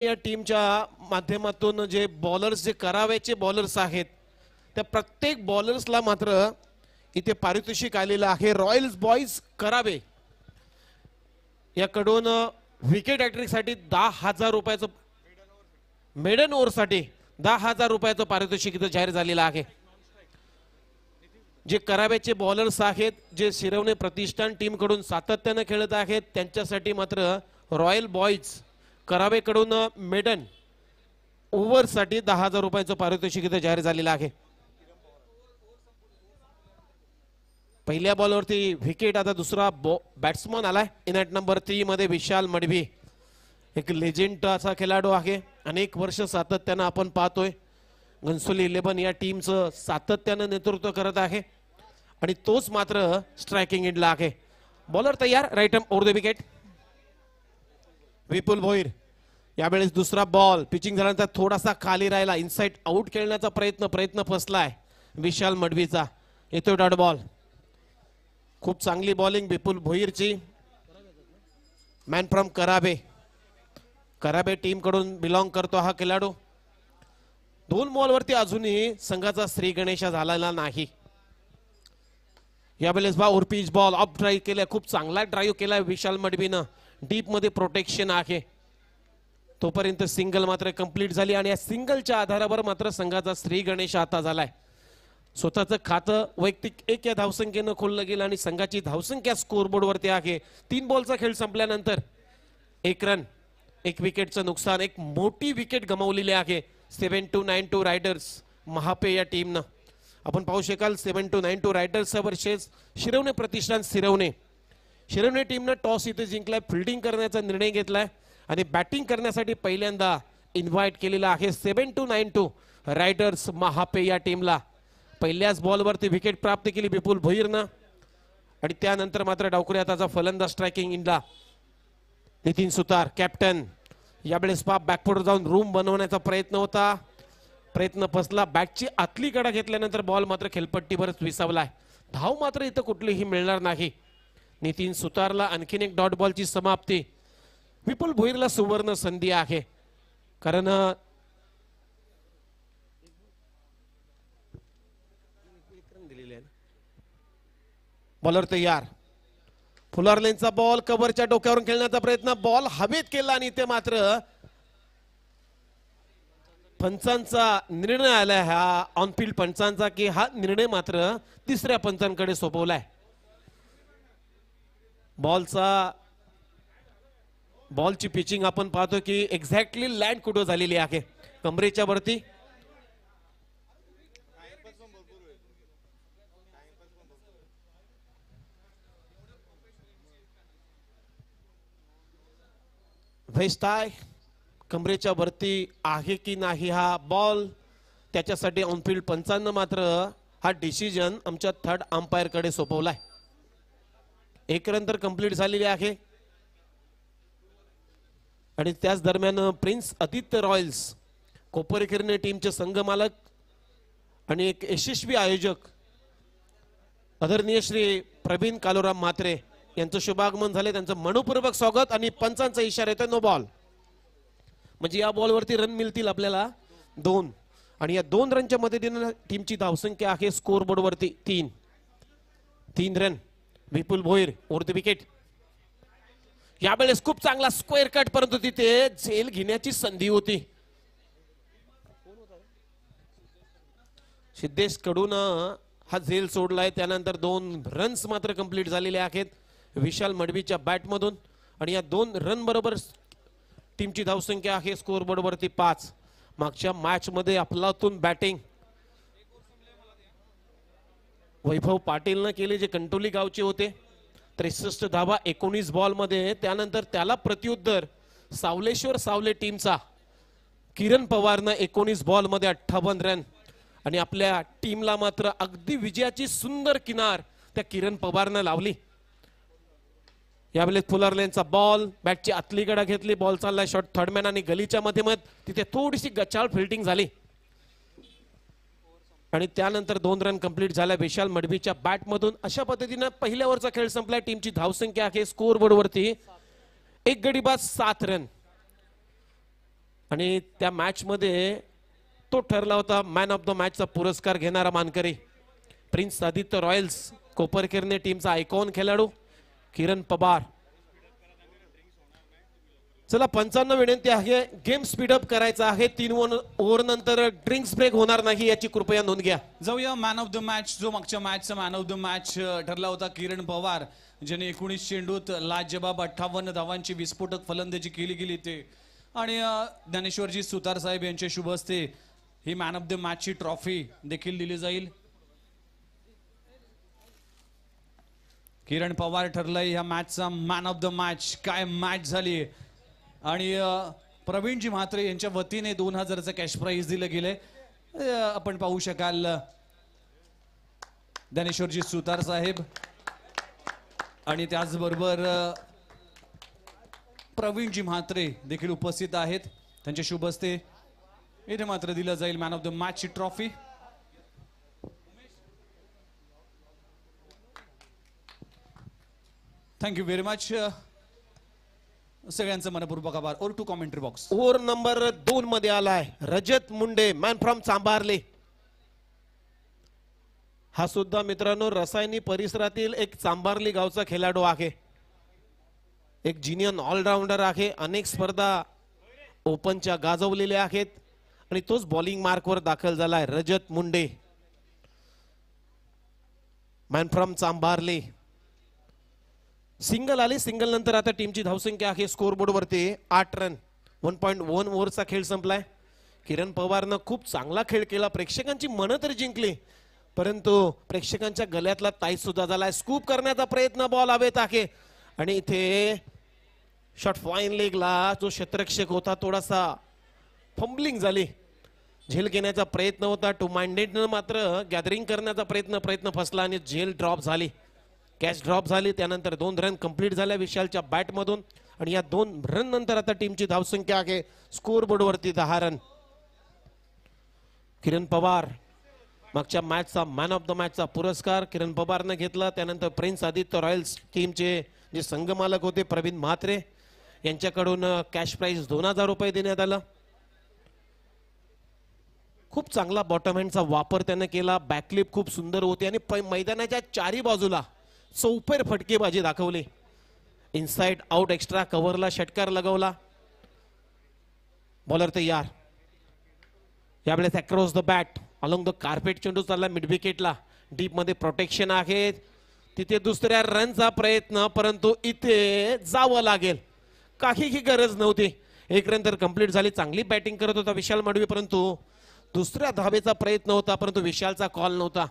या टीमच्या माध्यमातून जे बॉलर्स जे करावेचे बॉलर्स आहेत त्या प्रत्येक बॉलर्सला मात्र इथे पारितोषिक आलेलं आहे। रॉयल्स बॉयज करावे याकडून विकेट हॅट्रिक साठी 10,000 रुपयाचं, मेडन ओव्हर साठी 10,000 रुपयाचं पारितोषिक इथे जाहीर झालेलं आहे। जे कराव्याचे बॉलर्स आहेत जे शिरवणे प्रतिष्ठान टीम कडून सातत्याने खेळत आहेत त्यांच्यासाठी मात्र रॉयल बॉयज करावेकडून मेडन ओव्हर साठी 10,000 रुपयाचं पारितोषिक इथे जाहीर झालेलं आहे। पहिल्या बॉलवरती विकेट, आता दुसरा बॅट्समन आलाय इनॅट नंबर 3 मध्ये विशाल मडवी, एक लेजेंड असा खेळाडू आहे। अनेक वर्ष सातत्याने आपण पाहतोय घनसोली 11 या टीमचं सातत्याने नेतृत्व करत आहे आणि तोच मात्र स्ट्रायकिंग एंडला आहे। बॉलर तयार, right arm over the wicket. Vipul Bhoir यावेळेस दुसरा बॉल पिचिंग झाल्यानंतर थोडासा खाली राहिला, इनसाइड आउट खेळण्याचा प्रयत्न फसलाय विशाल मडवीचा। येतो डॉट बॉल, खूप चांगली बॉलिंग विपुल भोईरची। मॅन फ्रॉम कराबे टीम कडून बिलॉंग करतो हा खेळाडू। 2 बॉलवरती अजूनही संघाचा श्री गणेशा झालेला नाही। यावेळेस पिच बॉल ऑफ ड्राईव्ह केलाय, खूप चांगला ड्राईव्ह केलाय विशाल मडवीनं। डीप मध्ये प्रोटेक्शन आहे, तोपर्यंत सिंगल मात्र कंप्लीट झाली आणि या सिंगलच्या आधारावर मात्र संघाचा श्री गणेश आता झालाय। स्वतःचं खातं वैयक्तिक 1 या धावसंख्येनं खोललं गेलं आणि संघाची धावसंख्या स्कोरबोर्ड वरती आहे। 3 बॉलचा खेळ संपल्यानंतर 1 रन 1 विकेटचं नुकसान, एक मोठी विकेट गमावलेली आहे 7292 रायडर्स महापे या टीमनं। आपण पाहू शकाल 7292 रायडर्स वर्सेस शिरवणे प्रतिष्ठान शिरवणे टीमनं टॉस इथे जिंकलाय, फिल्डिंग करण्याचा निर्णय घेतलाय आणि बॅटिंग करण्यासाठी पहिल्यांदा इन्व्हाइट केलेला आहे 7292 रायडर्स महापे या टीमला। पहिल्याच बॉलवरती विकेट प्राप्त केली विपुल भोईरनं आणि त्यानंतर मात्र डावखुरी हाताचा फलंदाज स्ट्रायकिंग इंडला नितीन सुतार कॅप्टन। यावेळेस बॅकफुट जाऊन रूम बनवण्याचा प्रयत्न फसला, बॅटची आतली कडा घेतल्यानंतर बॉल मात्र खेळपट्टीवरच विसावलाय। धाव मात्र इथं कुठलीही मिळणार नाही। नितीन सुतारला आणखीन एक डॉट बॉलची समाप्ती। विपुल भोईरला सुवर्ण संधी आहे, कारण बॉलर तयार। फुलारलेनचा बॉल कव्हरच्या डोक्यावरून खेळण्याचा प्रयत्न, बॉल हवेत केला आणि ते मात्र पंचांचा निर्णय आलाय हा ऑनफिल्ड पंचांचा की हा निर्णय मात्र तिसऱ्या पंचांकडे सोपवलाय। बॉलची पिचिंग आपण पाहतो की एक्झॅक्टली लँड कुठं झालेली आहे, कमरेच्या वरती। वेस्टाय कमरेच्या वरती आहे की नाही हा बॉल, त्याच्यासाठी ऑनफिल्ड पंचांना मात्र हा डिसिजन आमच्या थर्ड अंपायर कडे सोपवलाय। 1 रन तर कंप्लीट झालेली आहे आणि त्याच दरम्यान प्रिन्स आदित्य रॉयल्स कोपरखिरणे टीमचे संघ मालक आणि एक यशस्वी आयोजक आदरणीय श्री प्रवीण कालोराम म्हात्रे यांचं शुभागमन झाले, त्यांचं मनपूर्वक स्वागत आणि पंचांचा इशारा येतो नो बॉल। म्हणजे या बॉलवरती रन मिळतील आपल्याला 2 आणि या 2 रनच्या मदतीने टीमची धावसंख्या आहे स्कोरबोर्ड वरती 3 run. Vipul Bhoir over the wicket. यावेळेस खूप चांगला स्क्वेअर कट, परंतु तिथे झेल घेण्याची संधी होती। सिद्धेश कडून हा झेल सोडलाय, त्यानंतर 2 रन्स मात्र कंप्लीट झालेले आहेत विशाल मडवीच्या बॅट मधून आणि या 2 रन बरोबर टीमची धावसंख्या आहे स्कोरबोर्ड वरती 5। मागच्या मॅच मध्ये अफलातून बॅटिंग वैभव पाटीलनं केले, जे कंटोली गावचे होते। 63 धावा 19 बॉल मध्ये, त्यानंतर त्याला प्रत्युत्तर सावलेश्वर सावले टीमचा किरण पवारनं 19 बॉल मध्ये 58 रन आणि आपल्या टीमला मात्र अगदी विजयाची सुंदर किनार त्या किरण पवारनं लावली। यावेळेस फुलरलेनचा बॉल बॅटची आतली कडा घेतली, बॉल चाललाय शॉट थर्डमॅन आणि गलीच्या मध्ये तिथे थोडीशी गचाळ फिल्डिंग झाली आणि त्यानंतर 2 रन कंप्लीट झाल्या विशाल मडवीच्या बॅट मधून। अशा पद्धतीने पहिल्या ओव्हरचा खेळ संपलाय। टीमची धावसंख्या आहे स्कोरबोर्ड वरती 1 गडी बाद 7 रन। आणि त्या मॅच मध्ये तो ठरला होता मॅन ऑफ द मॅचचा पुरस्कार घेणारा मानकरी प्रिन्स आदित्य रॉयल्स कोपरखैरणे टीमचा आयकॉन खेळाडू किरण पवार. चला 55 विनंती आहे, गेम स्पीडअप करायचा आहे. 3 ओव्हर नंतर ड्रिंक्स ब्रेक होणार नाही याची कृपया नोंद घ्या. जाऊया मॅन ऑफ द मॅच. जो मागच्या मॅचचा मॅन ऑफ द मॅच ठरला होता किरण पवार, ज्याने 19 चेंडूत लाजबाब 58 धावांची विस्फोटक फलंदाजी केली ते. आणि ज्ञानेश्वरजी सुतार साहेब यांच्या शुभ हस्ते ही मॅन ऑफ द मॅचची ट्रॉफी देखील दिली जाईल. किरण पवार ठरलाय ह्या मॅचचा मॅन ऑफ द मॅच. काय मॅच झाली. आणि प्रवीणजी म्हात्रे यांच्या वतीने 2000चं कॅश प्राइज दिलं गेलंय. आपण पाहू शकाल ज्ञानेश्वरजी सुतार साहेब आणि त्याचबरोबर प्रवीणजी म्हात्रे देखील उपस्थित आहेत. त्यांच्या शुभ हस्ते इथे मात्र दिलं जाईल मॅन ऑफ द मॅचची ट्रॉफी. Thank you very much. सगळ्यांचं मनपूर्वक आभार. Over to commentary box. Over number 2 मध्ये आलाय रजत मुंडे, मॅन फ्रॉम चांभारले. हा सुद्धा मित्रांनो रसायनी परिसरातील एक चांभारली गावचा खेळाडू आहे. एक जिनियन ऑलराऊंडर आहे. अनेक स्पर्धा ओपनच्या गाजवलेल्या आहेत आणि तोच बॉलिंग मार्कवर दाखल झालाय रजत मुंडे, मॅन फ्रॉम चांभारले. सिंगल आली. सिंगल नंतर आता टीमची धावसंख्या आहे स्कोर बोर्ड वरती 8 रन. 1.1 ओव्हरचा खेळ संपलाय. किरण पवारनं खूप चांगला खेळ केला, प्रेक्षकांची मनं तर जिंकली, परंतु प्रेक्षकांच्या गळ्यातला ताईत सुद्धा झालाय. स्कूप करण्याचा प्रयत्न बॉल हवेत आहे आणि इथे शॉट फाईन लेगला जो क्षेत्ररक्षक होता थोडासा फंबलिंग झाली. झेल घेण्याचा प्रयत्न होता. टू माइंडेडनं मात्र गॅदरिंग करण्याचा प्रयत्न फसला आणि झेल ड्रॉप झाली. कॅच ड्रॉप झाली. त्यानंतर 2 रन कंप्लीट झाल्या विशालच्या बॅटमधून आणि या 2 रन नंतर आता टीमची धावसंख्या आहे स्कोर बोर्ड वरती 10 रन. किरण पवार मागच्या मॅचचा मॅन ऑफ द मॅचचा पुरस्कार किरण पवारनं घेतला. त्यानंतर प्रिन्स आदित्य रॉयल्स टीमचे जे संघमालक होते प्रवीण म्हात्रे यांच्याकडून कॅश प्राइज 2000 रुपये देण्यात आलं. खूप चांगला बॉटम हँडचा वापर त्याने केला. बॅकलिप खूप सुंदर होती आणि मैदानाच्या चारी बाजूला चौफेर फटकेबाजी दाखवली. इनसाइड आउट एक्स्ट्रा कव्हरला षटकार लगवला. बॉलर तयार. यावेळेस across the bat along the carpet चेंडू चालला मिड विकेटला. डीप मध्ये प्रोटेक्शन आहे. तिथे दुसऱ्या रनचा प्रयत्न, परंतु इथे जावं लागेल. काहीही गरज नव्हती. 1 रन तर कंप्लीट झाली. चांगली बॅटिंग करत होता विशाल मडवी, परंतु दुसऱ्या धावेचा प्रयत्न होता, परंतु विशालचा कॉल नव्हता.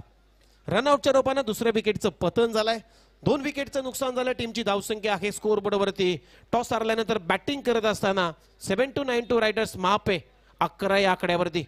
रनआउटच्या रूपाने दुसऱ्या विकेटचं पतन झालंय. 2 विकेटचं नुकसान झालं. टीमची धावसंख्या आहे स्कोर बोर्ड वरती. टॉस हरल्यानंतर बॅटिंग करत असताना 7-9 रायडर्स महापे 11 या आकड्यावरती.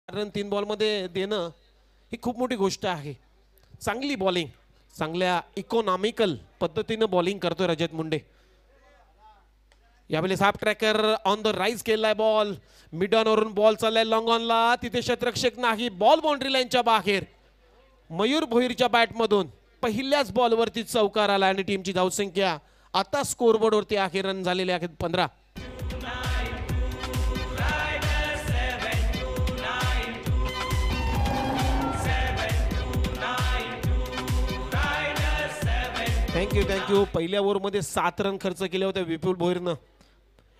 रन 3 बॉल मध्ये देणं ही खूप मोठी गोष्ट आहे. चांगली बॉलिंग, चांगल्या इकॉनॉमिकल पद्धतीनं बॉलिंग करतोय रजत मुंडे. यावेळेस half tracker on the rise केलाय. बॉल मिड ऑन वरून बॉल चाललाय लॉंग ऑनला. तिथे क्षेत्ररक्षक नाही. बॉल बाउंड्री लाईनच्या बाहेर. मयूर भोईरच्या बॅटमधून पहिल्याच बॉलवरती चौकार आला आणि टीमची धावसंख्या आता स्कोरबोर्ड वरती आहे. रन झालेले आहेत 15. थँक्यू. पहिल्या ओव्हरमध्ये 7 रन खर्च केले होते विपुल भोईरनं.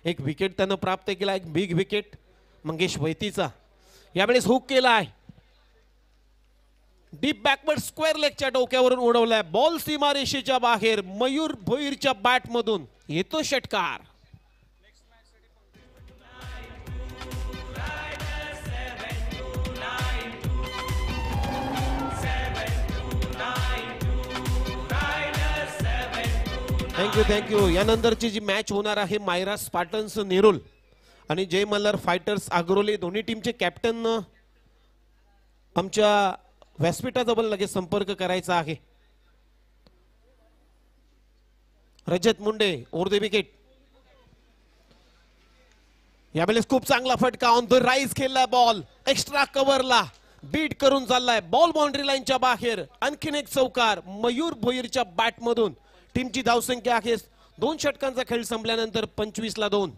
1 विकेट त्यानं प्राप्त केला. एक बिग विकेट मंगेश वैतीचा. यावेळेस हुक केलाय, डीप बॅकवर्ड स्क्वेअर लेगच्या डोक्यावरून उडवलाय, बॉल सीमारेषेच्या बाहेर. मयूर भोईरच्या बॅट मधून येतो षटकार. थँक्यू. यानंतरची जी मॅच होणार आहे मायरा स्पार्टन्स नेरुल आणि जय मल्हार फायटर्स आग्रोले, दोन्ही टीमचे कॅप्टन आमच्या व्यासपीठाजवळ लगेच संपर्क करायचा आहे. Rajat Munde over the wicket. यावेळेस खूप चांगला फटका, ऑन द राईज खेळलाय बॉल, एक्स्ट्रा कव्हरला बीट करून चाललाय, बॉल बाउंड्री लाईनच्या बाहेर. आणखीन एक चौकार मयूर भोईरच्या बॅट मधून. टीमची धावसंख्या आहे 2 षटकांचा खेळ संपल्यानंतर 25-2.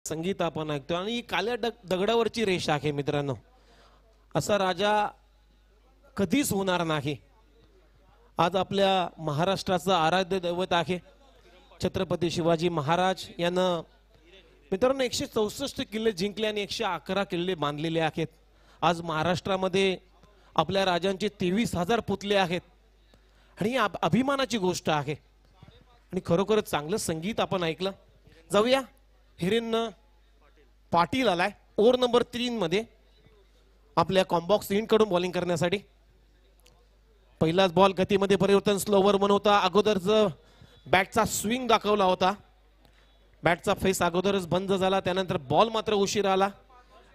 संगीत आपण ऐकतो आणि काल्या दगडावरची रेष आहे मित्रांनो. असा राजा कधीच होणार नाही. आज आपल्या महाराष्ट्राचा आराध्य दैवत आहे छत्रपती शिवाजी महाराज यानं मित्रांनो 164 किल्ले जिंकले आणि 111 किल्ले बांधलेले आहेत. आज महाराष्ट्रामध्ये आपल्या राजांचे 23,000 पुतले आहेत आणि ही अभिमानाची गोष्ट आहे. आणि खरोखरच चांगलं संगीत आपण ऐकलं. जाऊया, हिरेन पाटील आलाय ओव्हर नंबर 3 मध्ये आपल्या कॉम्बॉक्स इंड कडून बॉलिंग करण्यासाठी. पहिलाच बॉल गतीमध्ये परिवर्तन, स्लोवर बनवता अगोदरच बॅटचा स्विंग दाखवला होता, बॅटचा फेस अगोदरच बंद झाला, त्यानंतर बॉल मात्र उशीर आला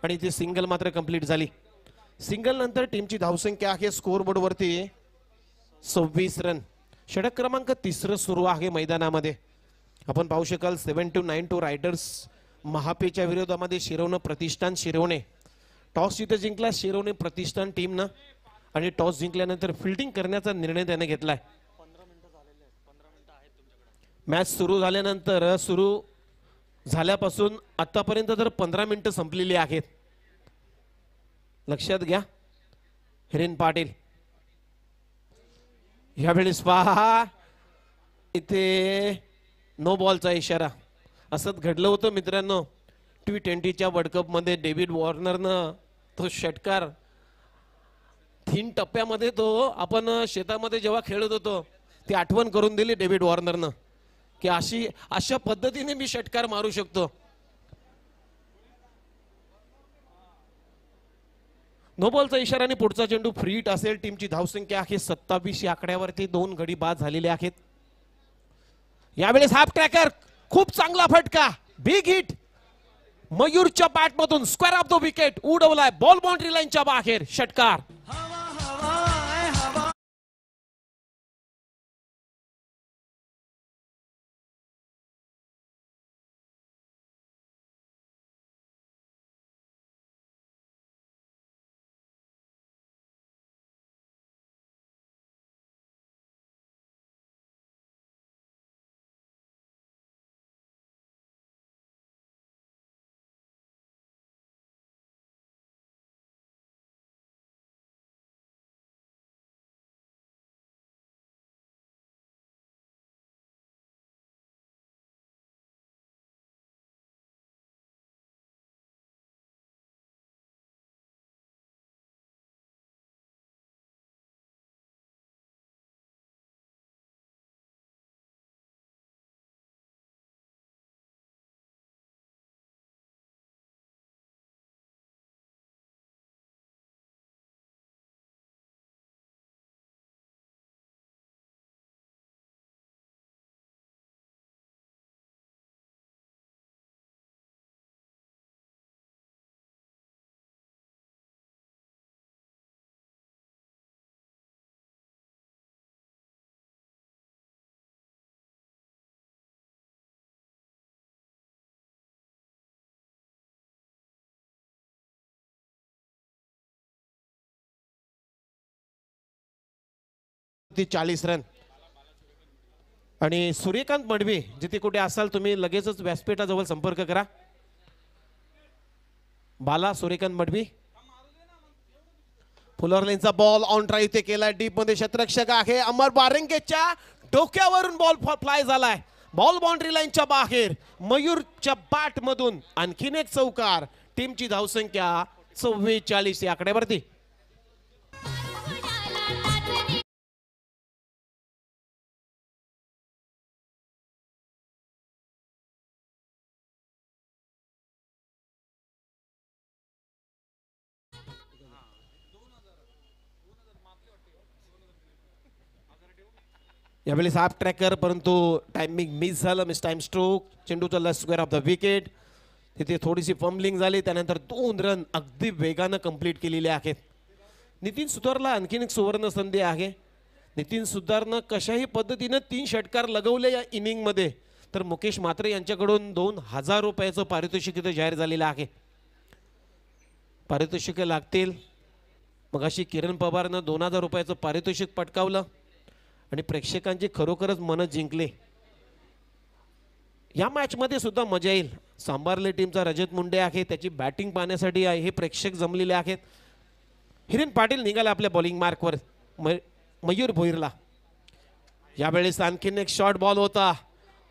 आणि ती सिंगल मात्र कंप्लीट झाली. सिंगल नंतर टीमची धावसंख्या आहे स्कोर बोर्ड वरती 26 रन. षटक क्रमांक 3 सुरू आहे मैदानामध्ये. आपण पाहू शकाल 7-9 रायडर्स महापेच्या विरोधामध्ये शिरवणं प्रतिष्ठान शिरवणे. टॉस इथे जिंकला शिरवणे प्रतिष्ठान टीमनं आणि टॉस जिंकल्यानंतर फिल्डिंग करण्याचा निर्णय त्याने घेतलाय. मॅच सुरू झाल्यानंतर सुरू झाल्यापासून आतापर्यंत तर 15 मिनिटं संपलेली आहेत. लक्षात घ्या हिरेन पाटील. यावेळेस पहा इथे नो बॉलचा इशारा. असंच घडलं होतं मित्रांनो T20च्या वर्ल्ड कप मध्ये डेव्हिड वॉर्नरनं तो षटकार 3 टप्प्यामध्ये तो आपण शेतामध्ये जेव्हा खेळत होतो ती आठवण करून दिली डेव्हिड वॉर्नरनं की अशा पद्धतीने मी षटकार मारू शकतो. नो बॉलचा इशारा आणि पुढचा चेंडू फ्री हिट असेल. टीमची धावसंख्या आहे 27 या आकड्यावरती 2 गडी बाद झालेले आहेत. यावेळेस हाफ ट्रॅकर, खूप चांगला फटका, बिग हिट मयूरच्या बॅटमधून स्क्वेअर ऑफ द विकेट उडवलाय, बॉल बाउंड्री लाईनच्या बाहेर. षटकार वरती 40 रन. आणि सूर्यकांत मडवी जिथे कुठे असाल तुम्ही लगेचच व्यासपीठाजवळ संपर्क करा. बाला सूर्यकांत मडवी. फुलर लेनचा बॉल ऑन ड्राईव्ह ते केलाय डीप मध्ये. क्षेत्ररक्षक आहे अमर बारंगेच्या डोक्यावरून बॉल फ्लाय झालाय. बॉल बाउंड्री लाईनच्या बाहेर. मयूरच्या बॅट मधून आणखीन एक चौकार. टीमची धावसंख्या 44 या आकड्यावरती. यावेळी हाफ ट्रॅकर परंतु टायमिंग मिस झालं. Miss time stroke. चेंडू चालला स्क्वेअर ऑफ द विकेट. तिथे थोडीशी फंबलिंग झाली. त्यानंतर 2 रन अगदी वेगानं कंप्लीट केलेले आहेत. नितीन सुतारला आणखीन एक सुवर्ण संधी आहे. नितीन सुतारनं कशाही पद्धतीनं 3 षटकार लगवले या इनिंग मध्ये. तर मुकेश म्हात्रे यांच्याकडून 2000 रुपयाचं पारितोषिक इथं जाहीर झालेलं आहे. पारितोषिक लागतील. मग अशी किरण पवारनं 2000 रुपयाचं पारितोषिक पटकावलं आणि प्रेक्षकांची खरोखरच मन जिंकले. या मॅच मध्ये सुद्धा मजा येईल. सांबारले टीमचा रजत मुंडे आहे. त्याची बॅटिंग पाहण्यासाठी हे प्रेक्षक जमलेले आहेत. हिरेन पाटील निघाला आपल्या बॉलिंग मार्कवर. मयूर भोईरला. यावेळेस आणखीन एक शॉर्ट बॉल होता.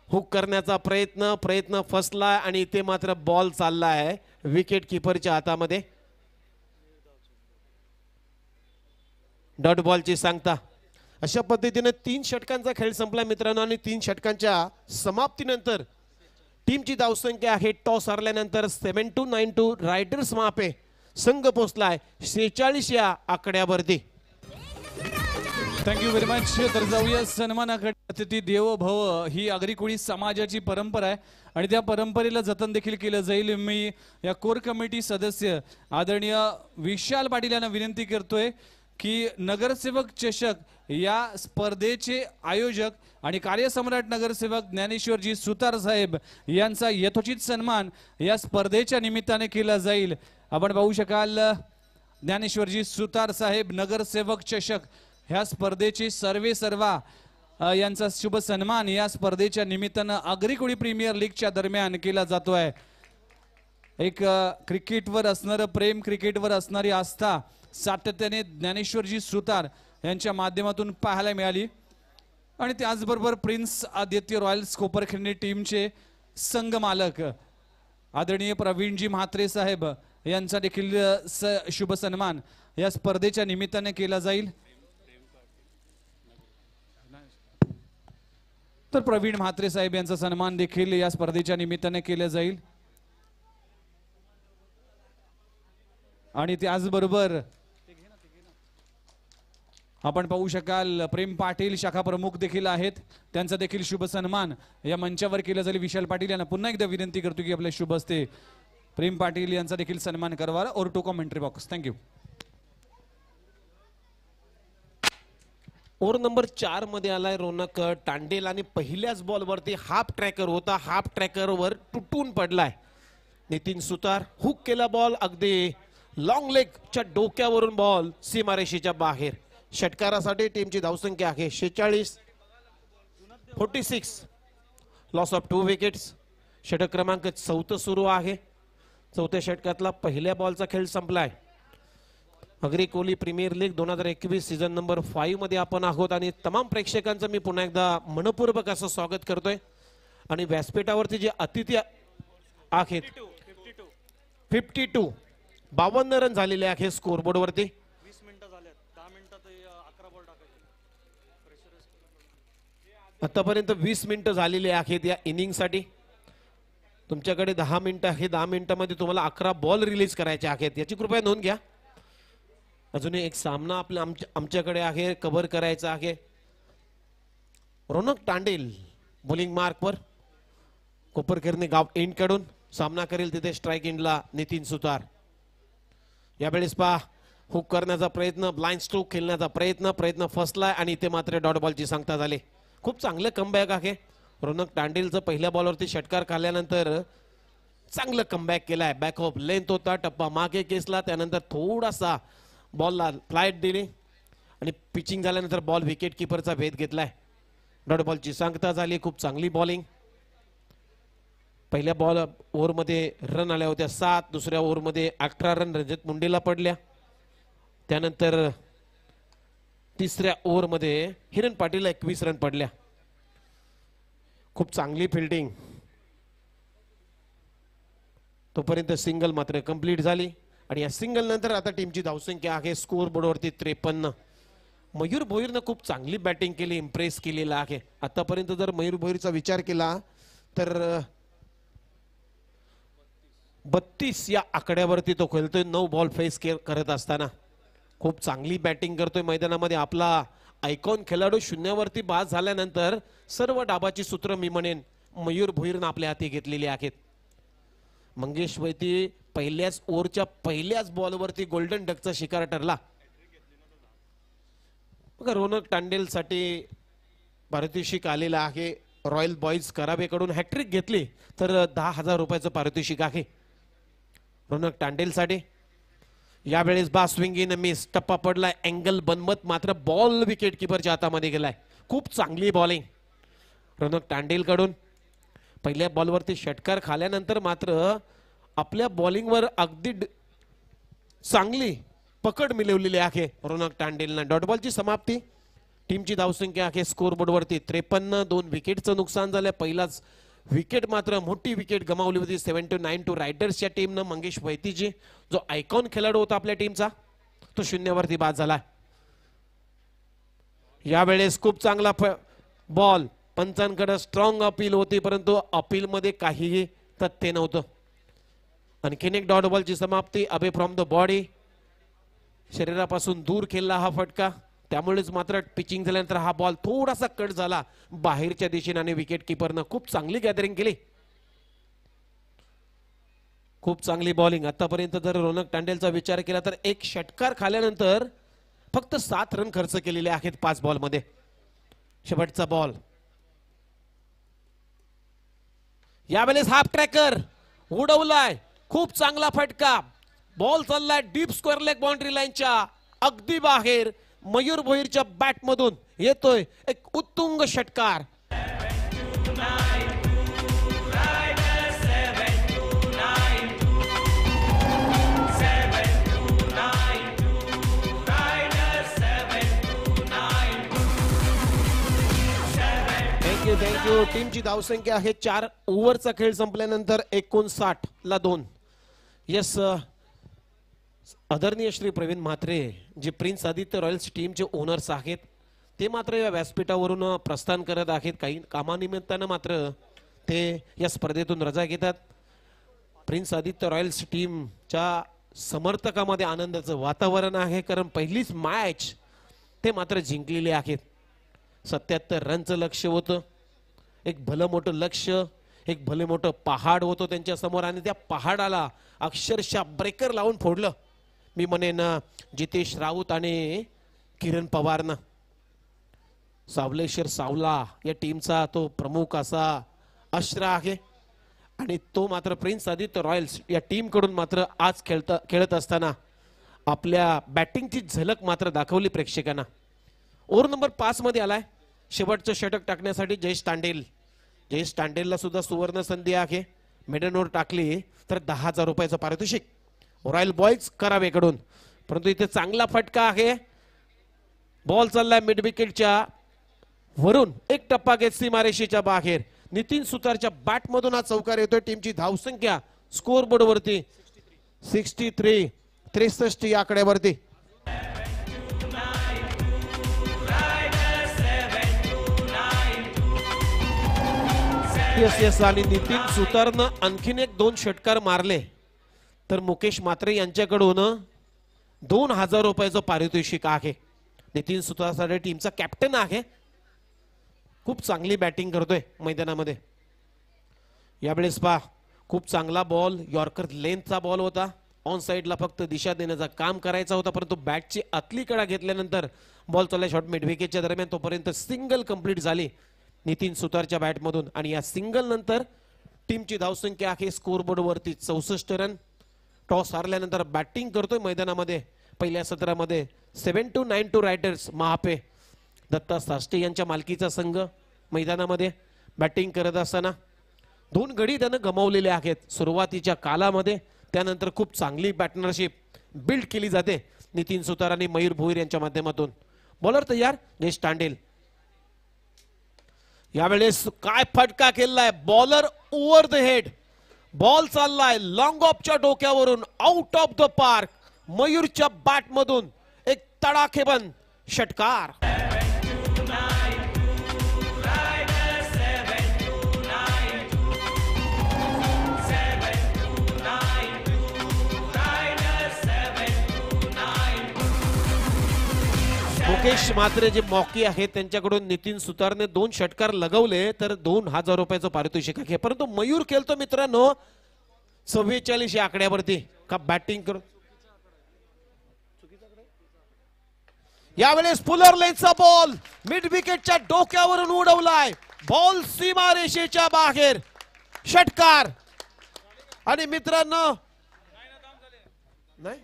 हुक करण्याचा प्रयत्न फसला आणि इथे मात्र बॉल चालला आहे विकेट किपरच्या हातामध्ये. डॉट बॉलची सांगता. अशा पद्धतीने 3 षटकांचा खेळ संपला मित्रांनो. आणि 3 षटकांच्या समाप्तीनंतर टीमची धावसंख्या आहे टॉस हरल्यानंतर 7-9 रायडर्स मापे संघ पोहोचलाय 46 या आकड्यावरती. Thank you very much. तर जाऊया सन्मानाकडे. अतिथी देवो भव ही आगरी कोळी समाजाची परंपरा आहे आणि त्या परंपरेला जतन देखील केलं जाईल. मी या कोर कमिटी सदस्य आदरणीय विशाल पाटील यांना विनंती करतोय की नगरसेवक चषक या स्पर्धेचे आयोजक आणि कार्यसम्राट नगरसेवक ज्ञानेश्वरजी सुतार साहेब यांचा यथोचित सन्मान या स्पर्धेच्या निमित्ताने केला जाईल. आपण पाहू शकाल ज्ञानेश्वरजी सुतार साहेब नगरसेवक चषक ह्या स्पर्धेचे सर्वा यांचा शुभ सन्मान या स्पर्धेच्या निमित्तानं आगरी कोळी प्रीमियर लीगच्या दरम्यान केला जातोय. एक क्रिकेटवर असणारं प्रेम, क्रिकेटवर असणारी आस्था सातत्याने ज्ञानेश्वरजी सुतार यांच्या माध्यमातून पाहायला मिळाली. आणि त्याचबरोबर प्रिन्स आदित्य रॉयल्स कोपरखिंडी टीमचे संघ मालक आदरणीय प्रवीणजी म्हात्रे साहेब यांचा देखील शुभ सन्मान या स्पर्धेच्या निमित्ताने केला जाईल. तर प्रवीण म्हात्रे साहेब यांचा सन्मान देखील या स्पर्धेच्या निमित्ताने केला जाईल. आणि त्याचबरोबर आपण पाहू शकाल प्रेम पाटील शाखा प्रमुख देखील आहेत. त्यांचा देखील शुभ सन्मान या मंचावर केला जाईल. विशाल पाटील यांना पुन्हा एकदा विनंती करतो की आपले शुभ हस्ते प्रेम पाटील यांचा देखील सन्मान करावा. Over to commentary box. Thank you. Over number 4 मध्ये आलाय रोनक टांडेल आणि पहिल्याच बॉलवरती हाफ ट्रॅकर होता. हाफ ट्रॅकरवर तुटून पडलाय. नितीन सुतार हुक केला बॉल अगदी लॉंग लेगच्या डोक्यावरून बॉल सीमारेषेच्या बाहेर. षटकारासाठी टीमची धावसंख्या आहे 46. Loss of 2 wickets. षटक क्रमांक 4 सुरू आहे. 4थ्या षटकातला पहिल्या बॉलचा खेळ संपलाय. Agri Koli premier league 2021 season number 5 मध्ये आपण आहोत आणि तमाम प्रेक्षकांचं मी पुन्हा एकदा मनपूर्वक असं स्वागत करतोय. आणि व्यासपीठावरती जे अतिथी आहेत 52 52 रन झालेले आहेत स्कोरबोर्ड वरती. 20 मिनिटं झालेत. 10 मिनिटात 11 बॉल टाकायचे. आतापर्यंत 20 मिनिटं झालेली आहेत या इनिंग साठी. तुमच्याकडे 10 मिनिटं आहे. 10 मिनिटांमध्ये तुम्हाला 11 बॉल रिलीज करायचे आहेत. याची कृपया नोंद घ्या. अजूनही एक सामना आपला आमच्याकडे आहे कव्हर करायचा आहे. रोनक टांडेल बॉलिंग मार्कवर. कोपरखिरणे गाव एंड कडून सामना करेल. तिथे स्ट्राइक एंडला नितीन सुतार. यावेळेस पहा हुक करण्याचा प्रयत्न, ब्लाइंड स्ट्रोक खेळण्याचा प्रयत्न फसलाय आणि इथे मात्र डॉट बॉलची सांगता झाली. खूप चांगलं कमबॅक आहे. रोनक टांडेलचं पहिल्या बॉलवरती षटकार खाल्ल्यानंतर चांगलं कमबॅक केलाय. बॅक ऑफ लेंथ होता. टप्पा मागे केसला. त्यानंतर थोडासा बॉलला फ्लाईट दिली आणि पिचिंग झाल्यानंतर बॉल विकेट किपरचा भेद घेतलाय. डॉट बॉलची सांगता झाली. खूप चांगली बॉलिंग. पहिल्या बॉल ओव्हरमध्ये रन आल्या होत्या 7. दुसऱ्या ओव्हरमध्ये 18 रन रजत मुंडेला पडल्या. त्यानंतर तिसऱ्या ओव्हरमध्ये हिरण पाटीलला 21 रन पडल्या. खूप चांगली फिल्डिंग. तोपर्यंत सिंगल मात्र कंप्लीट झाली आणि या सिंगल नंतर आता टीमची धावसंख्या आहे स्कोअर बोर्डवरती 53. मयूर भोईरनं खूप चांगली बॅटिंग केली. इम्प्रेस केलेला आहे आतापर्यंत. जर मयूर भोईरचा विचार केला तर 32 या आकड्यावरती तो खेळतोय 9 बॉल फेस करत असताना. खूप चांगली बॅटिंग करतोय मैदानामध्ये. आपला आयकॉन खेळाडू शून्यावरती बाद झाल्यानंतर सर्व डाबाची सूत्र मी म्हणेन मयूर भोईरनं आपल्या हाती घेतलेली आहेत. मंगेश वैती पहिल्याच ओव्हरच्या पहिल्याच बॉलवरती गोल्डन डकचा शिकार ठरला. बघा रौनक टांडेलसाठी पारितोषिक आलेलं आहे. रॉयल बॉईज करावेकडून हॅट्रिक घेतली तर 10,000 रुपयाचं पारितोषिक आहे रौनक टांडेलसाठी. यावेळेस बा स्विंग इन मिस. टप्पा पडलाय. अँगल बनमत मात्र बॉल विकेट किपरच्या हातामध्ये गेलाय. खूप चांगली बॉलिंग रौनक टांडेल कडून. पहिल्या बॉलवरती षटकार खाल्यानंतर मात्र आपल्या बॉलिंगवर अगदी चांगली पकड मिळवलेली आहे रौनक टांडेलनं. डॉट बॉलची समाप्ती. टीमची धावसंख्या आहे स्कोअर बोर्डवरती 53. 2 विकेटचं नुकसान झालं. पहिलाच विकेट मात्र मोठी विकेट गमावली होती 79 टू रायडर्सच्या टीमनं. मंगेश वैतीजी जो आयकॉन खेळाडू होता आपल्या टीमचा तो शून्यावरती बाद झाला. यावेळेस खूप चांगला बॉल. पंचांकडे स्ट्रॉंग अपील होती परंतु अपील मध्ये काहीही तथ्य नव्हतं. आणखीन एक डॉट बॉलची समाप्ती. अबे फ्रॉम द बॉडी. शरीरापासून दूर खेळला हा फटका. त्यामुळेच मात्र पिचिंग झाल्यानंतर हा बॉल थोडासा कट झाला बाहेरच्या दिशेने आणि विकेट किपरनं खूप चांगली गॅदरिंग केली. खूप चांगली बॉलिंग. आतापर्यंत जर रौनक टांडेलचा विचार केला तर एक षटकार खाल्यानंतर फक्त 7 रन खर्च केलेले आहेत 5 बॉल मध्ये. शेवटचा बॉल. यावेळेस हाफ ट्रॅकर उडवलाय. खूप चांगला फटका. बॉल चाललाय डीप स्क्वेअर लेग बाउंड्री लाईनच्या अगदी बाहेर. मयूर भोईरच्या बॅट मधून येतोय एक उत्तुंग षटकार. थँक्यू. टीमची धावसंख्या आहे 4 ओव्हरचा खेळ संपल्यानंतर 59ला 2. यस आदरणीय श्री प्रवीण म्हात्रे जे प्रिन्स आदित्य रॉयल्स टीमचे ओनर्स आहेत ते मात्र या व्यासपीठावरून प्रस्थान करत आहेत. काही कामानिमित्तानं मात्र ते या स्पर्धेतून रजा घेतात. प्रिन्स आदित्य रॉयल्स टीमच्या समर्थकामध्ये आनंदाचं वातावरण आहे कारण पहिलीच मॅच ते मात्र जिंकलेले आहेत. 77 रनचं लक्ष होतं. एक भलं मोठं लक्ष. एक भले मोठं पहाड होतं त्यांच्या समोर आणि त्या पहाडाला अक्षरशः ब्रेकर लावून फोडलं मी म्हणेन जितेश राऊत आणि किरण पवारनं. सावलेश्वर सावला या टीमचा तो प्रमुख असा अश्रा आहे आणि तो मात्र प्रिन्स आदित्य रॉयल्स या टीम कडून मात्र आज खेळत असताना आपल्या बॅटिंगची झलक मात्र दाखवली प्रेक्षकांना. ओव्हर नंबर 5 मध्ये आलाय शेवटचं षटक टाकण्यासाठी जयेश तांडेल. जयेश तांडेलला सुद्धा सुवर्ण संधी आहे. मिडन ओव्हर टाकली तर 10,000 रुपयाचं पारितोषिक रॉयल बॉईज करावेकडून. परंतु इथे चांगला फटका आहे. बॉल चाललाय मिड विकेटच्या वरून. एक टप्पा घेत सीमारेषेच्या बाहेर. नितीन सुतारच्या बॅट मधून हा चौकार येतोय. टीमची धावसंख्या स्कोअर बोर्ड वरती 63 या आकड्यावरती. यस आणि नितीन सुतारनं आणखीन एक 2 षटकार मारले तर मुकेश म्हात्रे यांच्याकडून 2,000 रुपयाचं पारितोषिक आहे. नितीन सुतारसाठी टीमचा कॅप्टन आहे. खूप चांगली बॅटिंग करतोय मैदानामध्ये. यावेळेस पहा खूप चांगला बॉल. यॉर्कर लेंथचा बॉल होता. ऑन साइडला फक्त दिशा देण्याचं काम करायचा होता परंतु बॅटची आतली कडा घेतल्यानंतर बॉल चालला शॉट मिड विकेटच्या दरम्यान. तोपर्यंत सिंगल कंप्लीट झाली नितीन सुतारच्या बॅट मधून आणि या सिंगल नंतर टीमची धावसंख्या आहे स्कोअर बोर्ड वरती 64 रन. टॉस हारल्यानंतर बॅटिंग करतोय मैदानामध्ये पहिल्या सत्रामध्ये 7-9 रायडर्स महापे. दत्ता साष्टे यांच्या मालकीचा संघ मैदानामध्ये बॅटिंग करत असताना 2 गडी त्यानं गमावलेले आहेत सुरुवातीच्या कालामध्ये. त्यानंतर खूप चांगली पार्टनरशिप बिल्ड केली जाते नितीन सुतार आणि मयूर भोईर यांच्या माध्यमातून. बॉलर तयार जयेश तांडेल. यावेळेस काय फटका केलाय, bowler over the head, ball चाललाय लॉंग ऑफच्या डोक्यावरून आउट ऑफ द पार्क. मयूरच्या बॅट मधून एक तडाखेबंद षटकार. मुकेश म्हात्रे जे मॉकी आहेत त्यांच्याकडून नितीन सुतारने 2 षटकार लगवले तर 2000 रुपयाचं पारितोषिक आहे. परंतु मयूर खेळतो मित्रांनो 44 या आकड्यावरती का बॅटिंग करून. यावेळेस फुलर लेनचा बॉल मिड विकेटच्या डोक्यावरून उडवलाय, बॉल सीमा रेषेच्या बाहेर, षटकार. आणि मित्रांनो नाही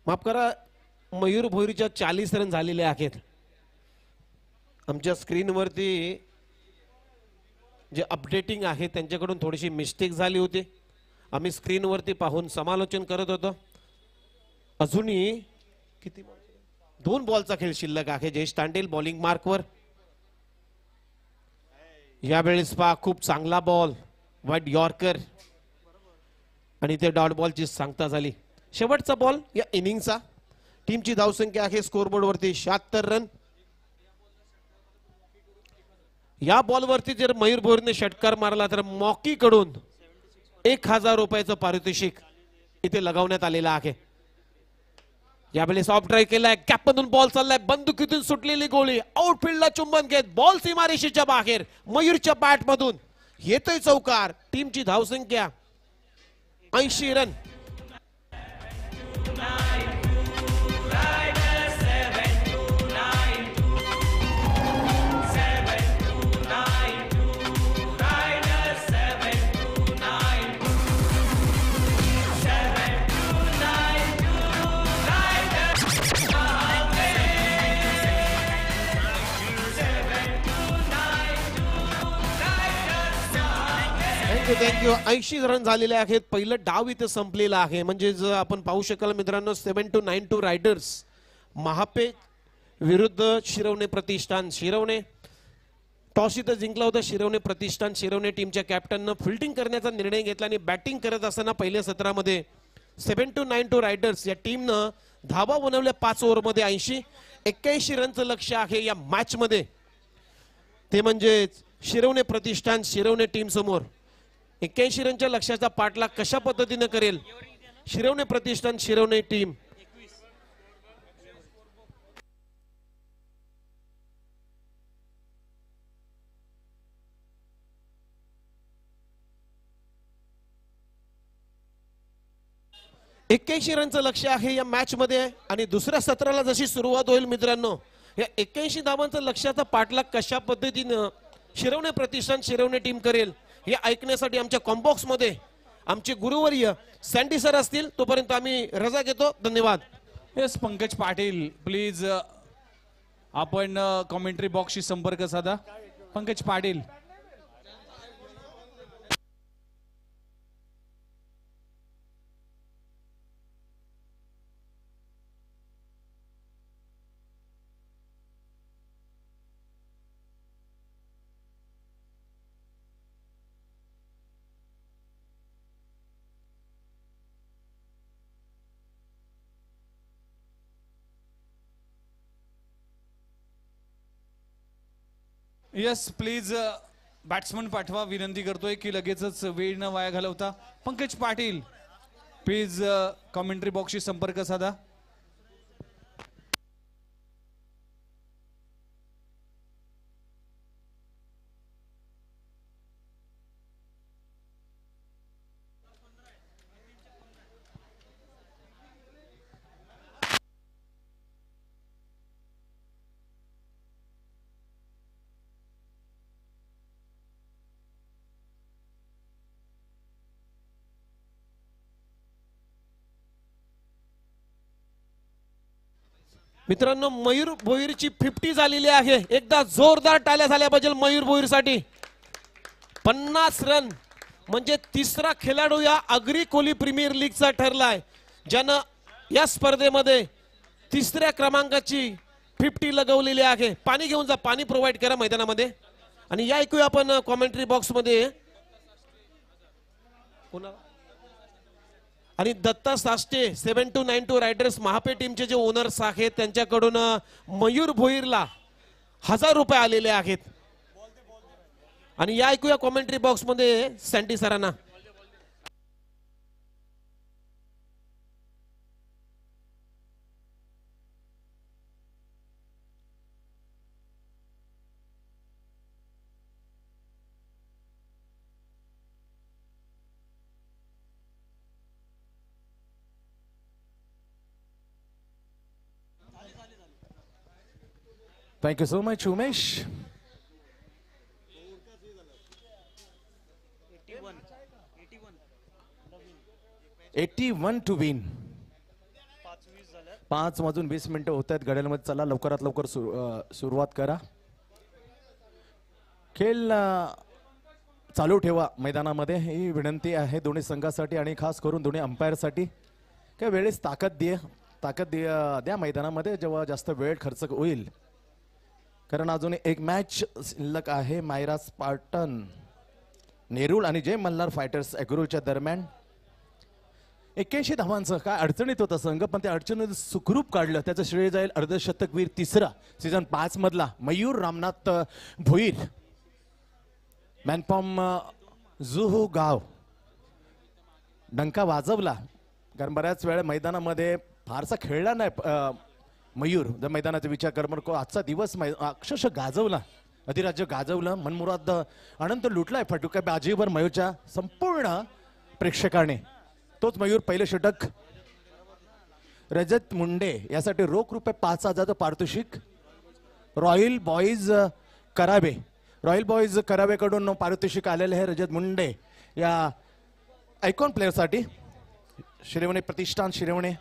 माफ करा, मयूर भोईरच्या 40 रन झालेले आहेत. आमच्या स्क्रीनवरती जे अपडेटिंग आहे त्यांच्याकडून थोडीशी मिस्टेक झाली होती. आम्ही स्क्रीनवरती पाहून समालोचन करत होतो. अजूनही किती 2 बॉलचा खेळ शिल्लक आहे. जयेश तांडेल बॉलिंग मार्कवर. यावेळेस पहा खूप चांगला बॉल, वाईड यॉर्कर आणि ते डॉट बॉलची सांगता झाली. शेवटचा बॉल या इनिंगचा. टीमची धावसंख्या आहे स्कोरबोर्ड वरती 76 रन. या बॉलवरती जर मयूर भोईरने षटकार मारला तर मॉकी कडून 1000 रुपयाचं पारितोषिक इथे लगावण्यात आलेलं आहे. यावेळेस ऑफ ड्राईव्ह केलाय, कॅपमधून बॉल चाललाय, बंदुकीतून सुटलेली गोळी आउटफील्डला चुंबन घेत बॉल सीमारेषेच्या बाहेर. मयूरच्या बॅट मधून येतोय चौकार. टीमची धावसंख्या 80 रन. थँक्यू. 80 रन झालेले आहेत. पहिलं डाव इथे संपलेला आहे. म्हणजे जर आपण पाहू शकाल मित्रांनो 7-9 रायडर्स महापे विरुद्ध शिरवणे प्रतिष्ठान. शिरवणे टॉस इथं जिंकला होता. शिरवणे प्रतिष्ठान शिरवणे टीमच्या कॅप्टननं फिल्डिंग करण्याचा निर्णय घेतला आणि बॅटिंग करत असताना पहिल्या सत्रामध्ये 7-9 रायडर्स या टीमनं धावा बनवल्या 5 ओव्हरमध्ये 81 रनचं लक्ष आहे या मॅच मध्ये. ते म्हणजे शिरवणे प्रतिष्ठान शिरवणे टीम समोर 81 रनच्या लक्ष्याचा पाठलाग कशा पद्धतीने करेल शिरवणे प्रतिष्ठान शिरवणे टीम. एक्क्याऐंशी रनचं लक्ष आहे या मॅच मध्ये. आणि दुसऱ्या सत्राला जशी सुरुवात होईल मित्रांनो, या 81 धावांचं लक्ष्याचा पाठलाग कशा पद्धतीनं शिरवणे प्रतिष्ठान शिरवणे टीम करेल हे ऐकण्यासाठी आमच्या कॉम्बॉक्स मध्ये आमचे गुरुवर्य सँडी सर असतील. तोपर्यंत आम्ही रजा घेतो. धन्यवाद. येस पंकज पाटील प्लीज आपण कॉमेंट्री बॉक्सशी संपर्क साधा. Pankaj Patil. Yes please batsman पाठवा. विनंती करतोय की लगेचच वेळ न वाया घालवता. पंकज पाटील प्लीज कॉमेंट्री बॉक्सशी संपर्क साधा. मित्रांनो मयूर भोईरची 50 झालेली आहे. एकदा जोरदार टाळ्या झाल्या पाहिजे मयूर भोईरसाठी. 50 रन म्हणजे तिसरा खेळाडू या आगरी कोली प्रीमियर लीगचा ठरलाय, ज्यानं या स्पर्धेमध्ये तिसऱ्या क्रमांकाची 50 लगवलेली आहे. पाणी घेऊन जा, पाणी प्रोव्हाइड करा मैदानामध्ये. आणि या ऐकूया आपण कॉमेंट्री बॉक्स मध्ये. आणि दत्ता साष्टे 7292 रायडर्स महापे टीमचे जे ओनर्स आहेत त्यांच्याकडून मयूर भोईरला 1000 रुपये आलेले आहेत. आणि या ऐकूया कॉमेंट्री बॉक्स मध्ये सँटी सरांना. Thank you so much, Umesh. 81 to win. 5:20 होत आहेत घड्याळामध्ये. चला लवकरात लवकर सुरुवात करा. खेळ चालू ठेवा मैदानामध्ये ही विनंती आहे दोन्ही संघासाठी आणि खास करून दोन्ही अंपायरसाठी. काय वेळेस ताकद द्या मैदानामध्ये जेव्हा जास्त वेळ खर्च होईल, कारण अजून एक मॅच शिल्लक आहे. मायरा स्पार्टन नेरूळ आणि जय मल्हार फायटर्स अॅग्रोच्या दरम्यान. 81 धावांचं काय अडचणीत होता संघ, पण त्या अडचणीत सुखरूप काढलं. त्याचं श्रेय जाईल अर्धशतकवीर तिसरा सीझन 5 मधला मयूर रामनाथ भोईर. मॅनपॉम जुहू गाव डंका वाजवला, कारण बऱ्याच वेळा मैदानामध्ये फारसा खेळला नाही मयूर. जर मैदानाचा विचार कर म्हणून आजचा दिवस अक्षरशः गाजवला, अधिराज्य गाजवलं. मनमुराद आनंद लुटलाय फटका बाजीवर मयूरच्या संपूर्ण प्रेक्षकाने. तोच मयूर पहिलं षटक. रजत मुंडे यासाठी रोख रुपये 5000 पारितोषिक. रॉयल बॉईज करावेकडून पारितोषिक आलेले आहे रजत मुंडे या आयकॉन प्लेअरसाठी. Shirvane Pratishthan Shirvane.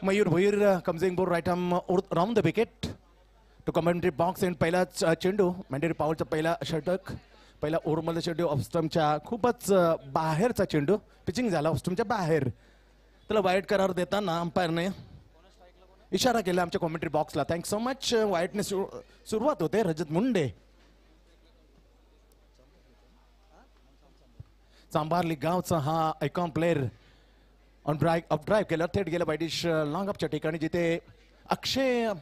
Mayur Bhoir coming board right arm round the wicket to commentary box. End पहिला चेंडू मॅन्डेरी पॉवरचा पहिला षटक. पहिला ओव्हरमध्ये चेंडू ऑफस्टमच्या खूपच बाहेरचा चेंडू पिचिंग झाला ऑफस्टमच्या बाहेर. त्याला वाईट करार देताना अंपायरने इशारा केला आमच्या कॉमेंट्री बॉक्सला. Thanks so much. वाईटने सुरुवात होते. रजत मुंडे चांभारली गावचा हा आयकॉन प्लेअर ऑन ड्राईव्ह केला. थेट गेला बायडिश लॉंग अपच्या ठिकाणी, जिथे अक्षय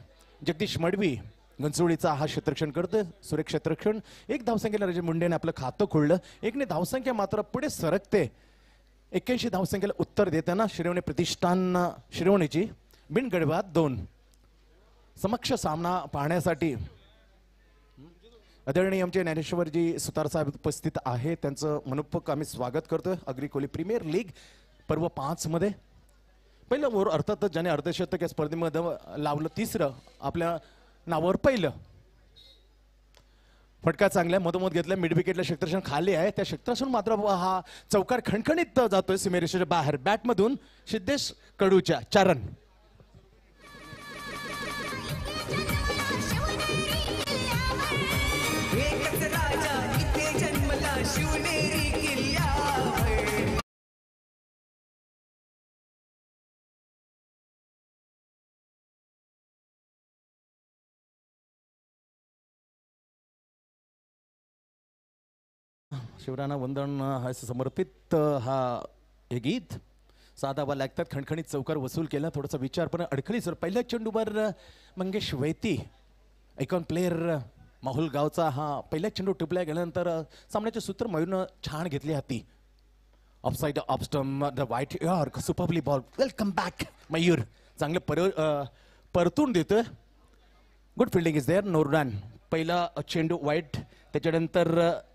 जगदीश मडवी घनसोळीचा हा क्षेत्ररक्षण करतोय. सुरेख क्षेत्ररक्षण. 1 धावसंख्येला रजत मुंडेने आपलं खातं खोललं. 1ने धावसंख्या मात्र पुढे सरकते. 81 धावसंख्येला उत्तर देताना शिरवणे प्रतिष्ठान शिरवणेची बिनगडवाद 2. समक्ष सामना पाहण्यासाठी आदरणीय आमचे ज्ञानेश्वरजी सुतार साहेब उपस्थित आहे. त्यांचं मनपूर्वक आम्ही स्वागत करतोय. आगरी कोली प्रीमियर लीग पर्व 5 मध्ये पहिलं ओव्हर अर्थातच ज्याने अर्धशतक या स्पर्धेमध्ये लावलं, तिसरं आपल्या नावावर पहिलं. फटका चांगला मधोमध घेतला. मिड विकेटला क्षेत्ररक्षण खाली आहे. त्या क्षेत्ररक्षण मात्र हा चौकार खणखणीत जातोय सीमेरेषेच्या बाहेर. बॅटमधून सिद्धेश कडूच्या 4 रन. शिवराना वंदन हा समर्पित हा हे गीत. 7 धावा लागतात. खणखणीत चौकार वसूल केला. थोडासा विचार पण अडखळी सर. पहिल्या चेंडूवर मंगेश वैती आयकॉन प्लेअर माहुल गावचा हा पहिल्या चेंडू टिपल्या गेल्यानंतर सामन्याचे सूत्र मयूरनं छान घेतली होती. Offside off stump the white york superly ball. Welcome back Mayur. चांगलं परतून देतोय. Good fielding is there. No run. पहिला चेंडू वाईट, त्याच्यानंतर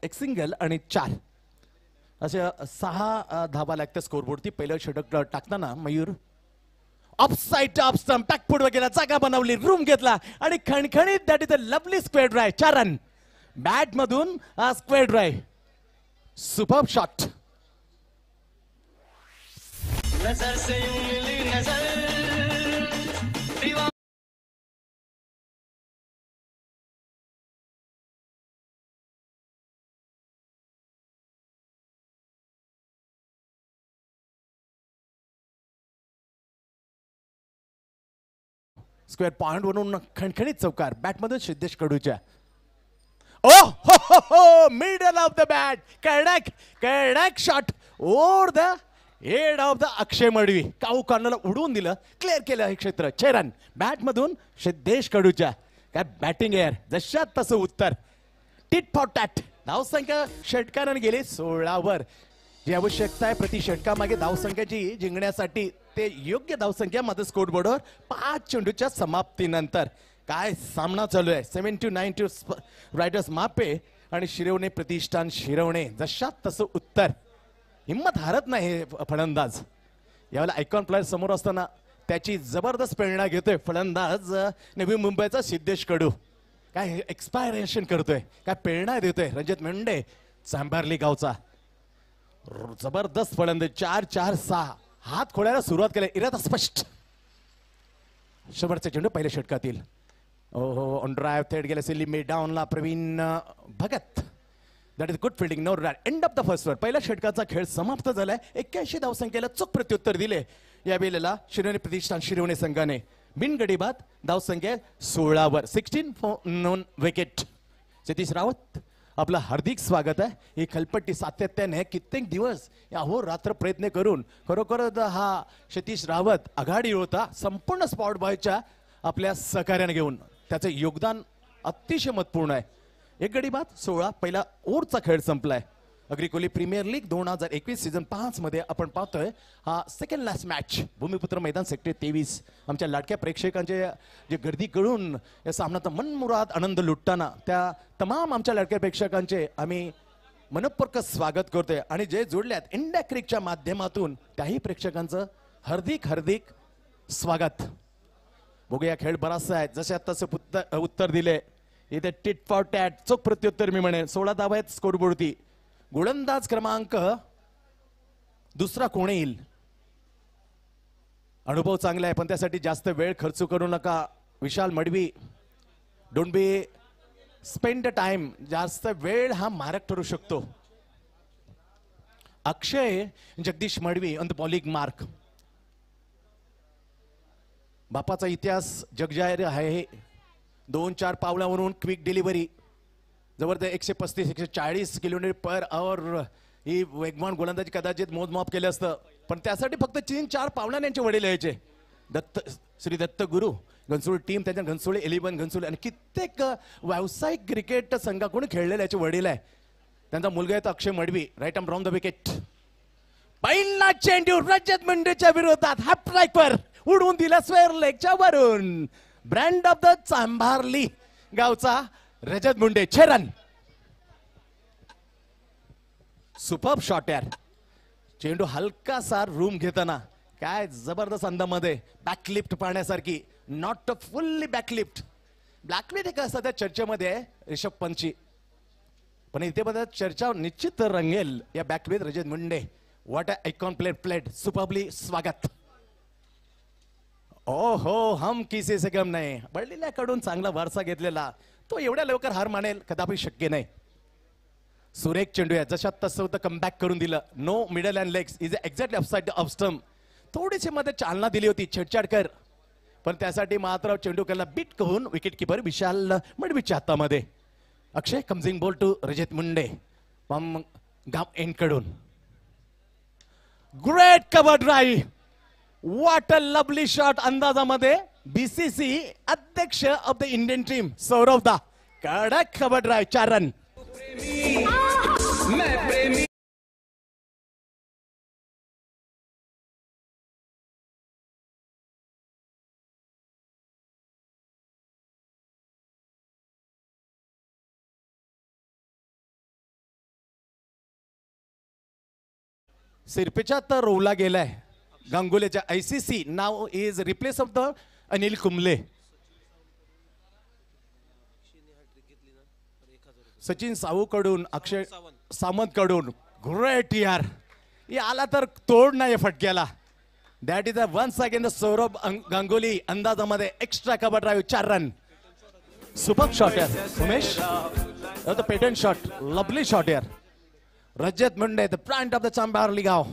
एक सिंगल आणि 4 अशा 6 धावा लागतात स्कोरबोर्डती. पहिलं षटक टाकताना Mayur offside off stump back foot वगैरे जागा बनवली, रूम घेतला आणि खणखणीत that is a lovely square drive. 4 run bat मधून स्क्वेअर ड्राइव्ह. Superb shot. नजर से यूं मिली नजर दीवार स्क्वेअर पॉइंट वरून खणखणीत चौकार बॅटमधून सिद्धेश कडूच्या ओ हो हो मिडल ऑफ द बॅट कडक कडक shot over the head of the Akshay Madvi cow कॉर्नरला उडवून दिलं क्लिअर केलं हे क्षेत्र 6 रन बॅटमधून सिद्धेश कडूच्या काय बॅटिंग एअर जशात तसं उत्तर टिट फॉर टॅट धावसंख्या षटकाराने गेली 16 वर जी आवश्यकता आहे प्रति षटकामागे धावसंख्याची जिंकण्यासाठी ते योग्य धावसंख्या माझं स्कोर बोर्डवर 5 चेंडूच्या समाप्तीनंतर काय सामना चालू आहे 7-9 टू रायडर्स मापे आणि शिरवणे प्रतिष्ठान शिरवणे जशात तसं उत्तर हिम्मत हारत नाही हे फलंदाज यावेळेला आयकॉन प्लेअर समोर असताना त्याची जबरदस्त प्रेरणा घेतोय फलंदाज नवी मुंबईचा सिद्धेश कडू काय एक्सपायरेशन करतोय काय प्रेरणा देतोय रंजित मेंढे चांभारली गावचा जबरदस्त फलंदाज 4-4-6 हात खोलायला सुरुवात केली इरादा स्पष्ट शेवटचे चेंडू पहिल्या षटकातील ओहो ऑन ड्राईव्ह थेट गेले सिली मे डाऊनला Pravin Bhagat that is good fielding no run end of the first over पहिल्या षटकाचा खेळ समाप्त झालाय 81 धावसंख्येला चोख प्रत्युत्तर दिले या वेळेला शिरवणे प्रतिष्ठान शिरवणे संघाने बिनगडी बाद धावसंख्या 16 वर 16 for non wicket Satish Rawat आपलं हार्दिक स्वागत आहे ही खलपट्टी सातत्याने कित्येक दिवस या हो रात्र प्रयत्न करून खरोखर हा सतीश रावत आघाडी होता संपूर्ण स्पॉट बॉयच्या आपल्या सहकार्याने घेऊन त्याचं योगदान अतिशय महत्वपूर्ण आहे एक गडी बाद 16 पहिला ओव्हरचा खेळ संपलाय अग्रिकोली प्रीमियर लीग 2021 सीझन 5 मध्ये आपण पाहतोय हा second last match भूमिपुत्र Maidan sector 23 आमच्या लाडक्या प्रेक्षकांचे जे गर्दी करून या सामन्याचा मनमुराद आनंद लुटताना त्या तमाम आमच्या लाडक्या प्रेक्षकांचे आम्ही मनपूर्वक स्वागत करतोय आणि जे जोडल्यात इंडिया क्रिकच्या माध्यमातून त्याही प्रेक्षकांचं हार्दिक हार्दिक स्वागत बघूया खेळ बराचसा आहे जसे तसं उत्तर दिले इथे टिट फॉर टॅट चोख प्रत्युत्तर मी म्हणेन 16 धावा आहेत स्कोरबोर्डती गोलंदाज क्रमांक दुसरा कोण येईल अनुभव चांगला आहे पण त्यासाठी जास्त वेळ खर्च करू नका Vishal Madvi don't be spend the time जास्त वेळ हा मारक ठरू शकतो Akshay Jagdish Madvi on the bowling mark बापाचा इतिहास जगजाहीर आहे 2-4 पावलावरून क्विक डिलिव्हरी जबरदस्त 135-140 किलोमीटर पर आवर ही वेगवान गोलंदाजी कदाचित मोजमाप केलं असतं पण त्यासाठी फक्त 3-4 पावलाने यांचे वडील यायचे श्री दत्त गुरु घनसोळी टीम त्यांच्या घनसोळी 11 घनसोळी आणि कित्येक व्यावसायिक क्रिकेट संघाकडून खेळलेले याचे वडील आहे त्यांचा मुलगा आहे तो Akshay Madvi right arm round the wicket पहिला चेंडू रजत मुंडेच्या विरोधात हाफ स्ट्राईकवर उडवून दिला स्क्वेअर लेगच्या वरून ब्रँड ऑफ द चांभारली गावचा रजत मुंडे 6 रन सुपर्ब शॉट यार चेंडू हलकासा रूम घेताना काय जबरदस्त अंदामध्ये बॅकलिफ्ट पाहण्यासारखी नॉट फुल्ली बॅकलिफ्ट ब्लॅकलिफ्ट एक असं त्या चर्चेमध्ये ऋषभ पंतची पण इथे बघा चर्चा निश्चित रंगेल या backlift Rajat Munde what a icon played superbly स्वागत ओ हो हम किसी से कम नाही बळलेल्याकडून चांगला वारसा घेतलेला तो एवढ्या लवकर हार मानेल कदापि शक्य नाही सुरेख चेंडू आहे जशात तसं होतं कमबॅक करून दिलं no middle and legs is exactly outside off stump थोडीशी मध्ये चालना दिली होती छेडछाडकर पण त्यासाठी मात्र चेंडूकरला बीट कहून विकेट किपर विशाल मडवीच्या हातामध्ये Akshay comes in ball to Rajat Munde गाव एंड कडून great cover drive what a lovely shot अंदाजामध्ये बीसीसी अध्यक्ष of the Indian team Sourav da कडक कव्हर ड्राईव्ह 4 रन सिरपेच्या तर रोवला गेलाय गांगुलीच्या आयसीसी नाव is replace of the Anil Kumble Sachin Savu कडून अक्षय सावंत कडून ग्रेट यार आला तर तोड नाही फटक्याला that is a once again the Saurabh Ganguly अंदाजामध्ये extra cover drive 4 run. Super shot यार Umesh. The patent shot, lovely shot यार. Rajat Munde the brand of the Chambarli गाव.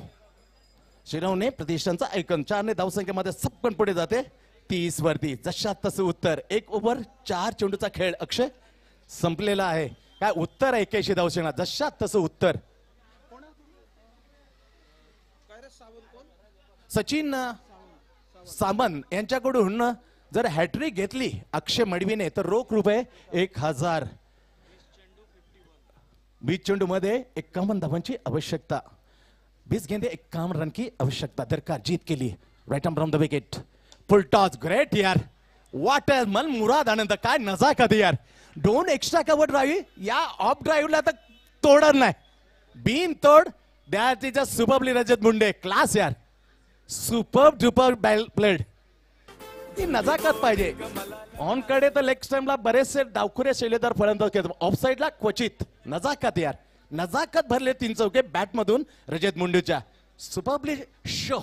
शिरवणे प्रतिष्ठानचा ऐकन 4 ने धावसंख्येमध्ये सपकन पुढे जाते 30 वरती. जशात तसं उत्तर. 1 ओव्हर 4 चेंडूचा खेळ अक्षय संपलेला आहे. काय उत्तर 81 धावसंख्या. जशात तसं उत्तर. सचिन सामंत यांच्याकडून जर हॅट्रिक घेतली अक्षय मडवीने तर रोख रुपये 1000. 20 चेंडू मध्ये 51 धावांची आवश्यकता. 20 गेंदे 51 रन की आवश्यकता दरकार जीत के लिए. Right arm from the wicket. Full toss great यार. वाट मन मुराद आनंद. काय नजाकत यार. 2 एक्स्ट्रा कव्हर ड्राईव्ह या ऑफ ड्राईव्हला तर तोडर नाही. बीन तोड. That is a superbly Rajat Munde. Class यार. Super duper played. ती नजाकत पाहिजे. ऑन कडे तर लेग स्टम्पला बरेचसे डावखुरे शैलेदार फलंदाज खेळतात. ऑफ साइडला क्वचित. नजाकत यार. नजाकत भरले 3 चौके बॅट मधून रजत मुंडेच्या. Superbly show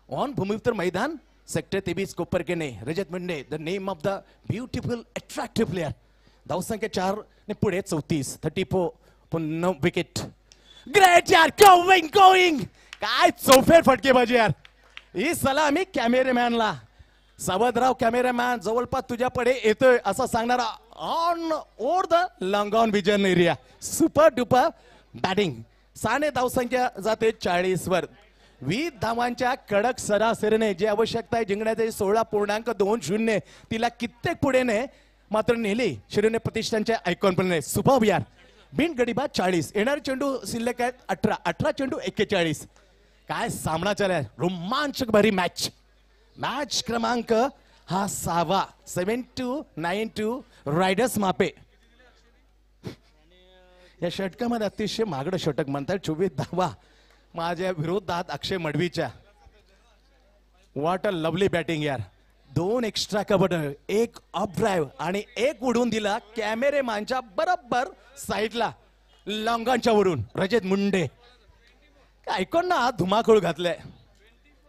on Bhumiputra Maidan sector 23 कोपरकेने. Rajat Munde the name of the beautiful attractive player. धावसंख्या 4 ने पुढे 34. 34 पुन्हा विकेट. ग्रेट यार. गोईंग काय चौफेर फटकेबाजी यार. ही सलामी कॅमेरामॅनला. सावधराव कॅमेरामॅन जवळपास तुझ्या पुढे येतोय असं सांगणारा on or the long on vision area. Super duper batting. 6 धावसंख्या जाते 40 वर. 20 धावांच्या कडक सरासरीने जी आवश्यकता आहे जिंकण्याचे 16.20 तिला कित्येक पुढे ने मात्र नेली शिरोने प्रतिष्ठानच्या आयकॉनपणे. सुपर यार. बिन गडीबाद 40. येणारे चेंडू शिल्लक आहेत 18 चेंडू 41. काय सामना चाललाय. रोमांचक भरी मॅच. मॅच क्रमांक हा 6वा. 7-9 रायडर्स मापे. या षटकामध्ये अतिशय महागडं षटक म्हणतात. 24 धावा माझ्या विरोधात अक्षय मडवीच्या. व्हॉट अ लवली बॅटिंग यार. 2 एक्स्ट्रा कव्हर, 1 ऑफ ड्राईव्ह आणि 1 उडून दिला कॅमेरेमॅनच्या बरोबर साईडला लॉंगांच्या वरून. रजत मुंडे ऐकून ना धुमाकूळ घातलाय.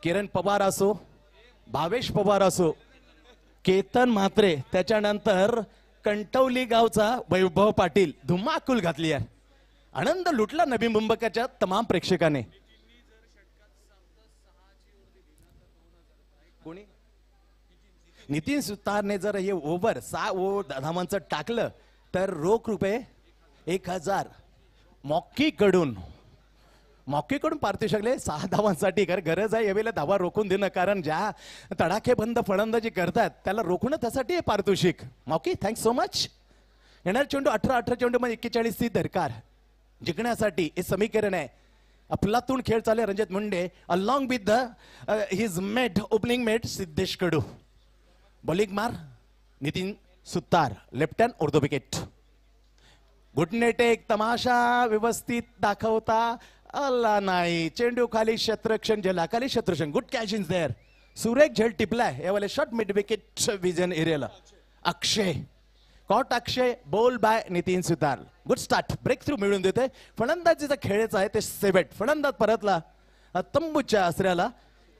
किरण पवार असो, भावेश पवार असो, केतन म्हात्रे, त्याच्यानंतर कंटवली गावचा वैभव पाटील धुमाकूळ घातली आहे. आनंद लुटला नवी मुंबईच्या तमाम प्रेक्षकाने. कोणी नितीन सुतारने जर हे ओव्हर 6 धावांचं टाकलं तर रोख रुपये 1000 मॉकीकडून पारतू शकले 6 धावांसाठी. कारण गरज आहे यावेळेला धावा रोखून देणं. कारण ज्या तडाखेबंद फलंदाजी करतात त्याला रोखणं त्यासाठी हे पारितोषिक. मॉकी थँक्स सो मच. येणार चेंडू 18 चेंडू मध्ये 41 ती दरकार जिंकण्यासाठी हे समीकरण आहे. अफलातून खेळ चालू आहे. Rajat Munde along with the his mate opening mate Siddhesh Kadu. Bowling मार नितीन सुतार. लेफ्ट हँड उर्दू विकेट. घुटनेटे एक तमाशा व्यवस्थित दाखवता आला नाही. चेंडू खाली शत्रक्षण झेला. खाली शत्रुक्षण. Good catch in there. सुरेख झेल टिपलाय यावाले शॉट मिड विकेट विजन एरियाला. Akshay caught. Akshay bowled by Nitin Sutar. Good start. Breakthrough मिळून देते. फलंदाजीचा खेळाचा आहे ते सेवेट. फलंदाज परतला तंबूच्या आसऱ्याला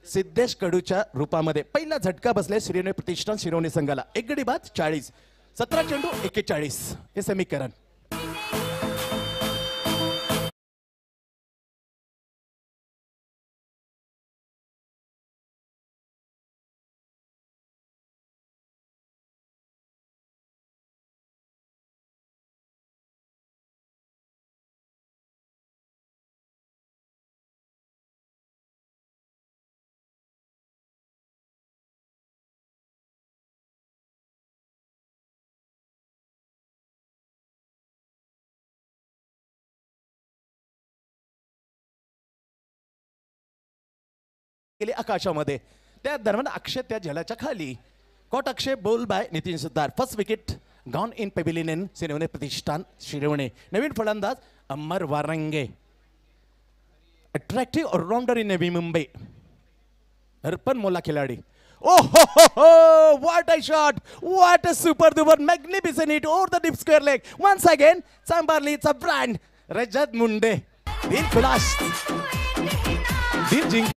सिद्धेश कडूच्या रूपामध्ये. पहिला झटका बसले श्रीने प्रतिष्ठान शिरोनी संघाला. 1 गडी बाद 40. 17 चेंडू 41 हे समीकरण. केली आकाशामध्ये. त्या दरम्यान अक्षय त्या झेलाच्या खाली. Caught. Akshay bowled by Nitin Sutar. First wicket gone in pavilion Shirvane Pratishthan Shirvane. नवीन फलंदाज Amar Warange. Attractive allrounder in Navi Mumbai. अर्पण मोला खिलाडी. Oh ho ho ho! What a shot! What a super duper magnificent hit over the deep square leg. Once again, Sambarli, it's a brand. Rajat Munde. Din Kulash. Din Jing.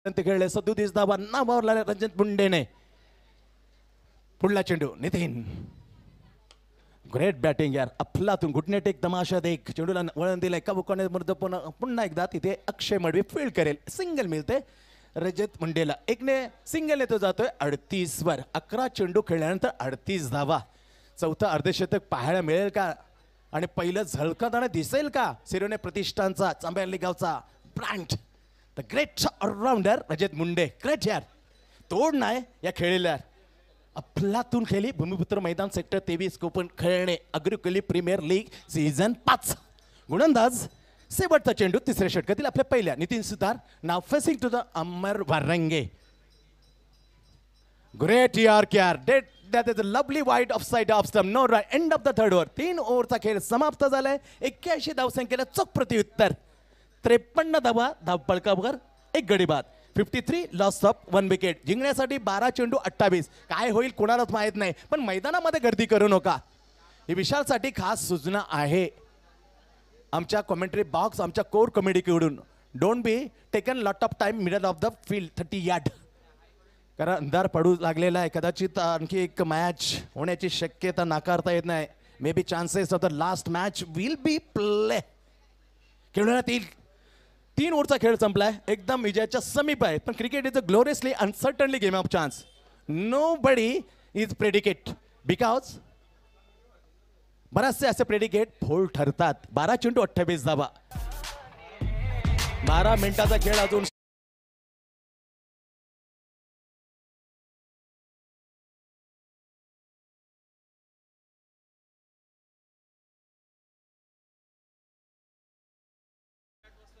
ते खेळले 37 धावा नावावरला रंजित मुंडेने. पुढला चेंडू Nitin. Great batting यार, अफलातून घुटणे take तमाशा देख. चेंडूला वळण दिलंय काबूकोने मर्द पुन्हा एकदा तिथे अक्षय मडवी फील्ड करेल. सिंगल मिळते रजत मुंडेला. एकने सिंगलने तो जातोय 38 वर. 11 चेंडू खेळल्यानंतर 38 धावा. चौथा अर्धशतक पाहायला मिळेल का आणि पहिलं झळकताना दिसेल का सिरोने प्रतिष्ठानचा चांबेर्ली गावचा brand the great allrounder Rajat Munde. Great यार, तोड नाही या खेळीला. अफलातून खेळली भूमिपुत्र मैदान सेक्टर 23 कोपन खेळणे अग्रकुली प्रीमियर लीग सीझन 5. गोलंदाज शेवटचा चेंडू तिसऱ्या षटकातील आपल्या पहिल्या नितीन सुतार. नाव facing to the Amar Warange. Great york यार, that is a lovely wide offside off stump. No right, end of the third over. 3 ओव्हरचा खेळ समाप्त झालाय. 81 धावसंख्येला चोख प्रत्युत्तर. 53 धावा धावपळकावर 1 गडी बाद. 53 लॉस ऑफ 1 विकेट. जिंकण्यासाठी 12 चेंडू 28. काय होईल कोणालाच माहित नाही, पण मैदानामध्ये गर्दी करू नका ही विशालसाठी खास सूचना आहे आमच्या कॉमेंट्री बॉक्स आमच्या कोर कमिटीकडून. Don't be taken lot of time middle of the field 30 yard. कारण अंधार पडू लागलेला आहे. कदाचित आणखी एक मॅच होण्याची शक्यता नाकारता येत नाही. May be chances of the last match will B play. खेळण्यात येईल. 3 ओव्हरचा खेळ संपलाय. एकदम विजयाच्या समीप आहे. पण cricket is a gloriously uncertainly game of chance. No body is predicate because बराचसे असे प्रेडिकेट फोल ठरतात. 12 चेंडू 28 धावा. 12 मिनिटाचा खेळ अजून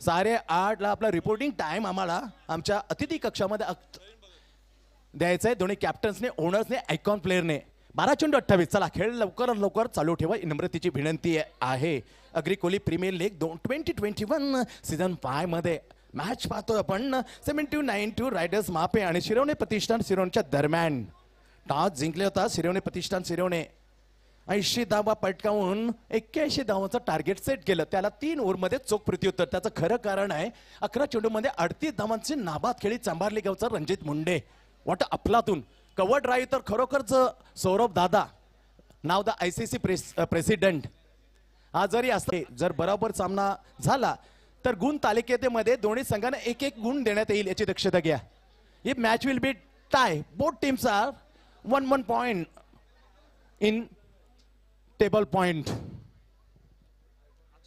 साडे 8 ला आपला रिपोर्टिंग टाइम आम्हाला आमच्या अतिथी कक्षामध्ये द्यायचा आहे. दोन्ही कॅप्टन्सने ओनर्सने आयकॉन प्लेअरने. 12 चेंडू 28. चला खेळ लवकर चालू ठेवा ही नम्रतेची विनंती आहे. अग्रिकोली प्रीमियर लीग 2021 सीझन 5 मध्ये मॅच पाहतोय आपण. 79 रायडर्स मापे आणि शिरवणे प्रतिष्ठान सिरोनच्या दरम्यान. टॉस जिंकले होता शिरवणे प्रतिष्ठान सिरोने. 80 धावा पटकावून 81 धावांचं टार्गेट सेट केलं. त्याला 3 ओव्हरमध्ये चोख प्रत्युत्तर. त्याचं खरं कारण आहे 11 चेंडूमध्ये 38 धावांची नाबाद खेळी चांभारली गावचा रणजित मुंडे. वाट अफलातून कव्हर ड्राईव्ह तर खरोखरच सौरभ दादा नाव द ICC प्रेसिडेंट. हा जरी असते जर बरोबर सामना झाला तर गुण तालिकेमध्ये दोन्ही संघांना 1-1 गुण देण्यात येईल याची दक्षता घ्या. ही match will be tie. Both teams are 1-1 point in table point.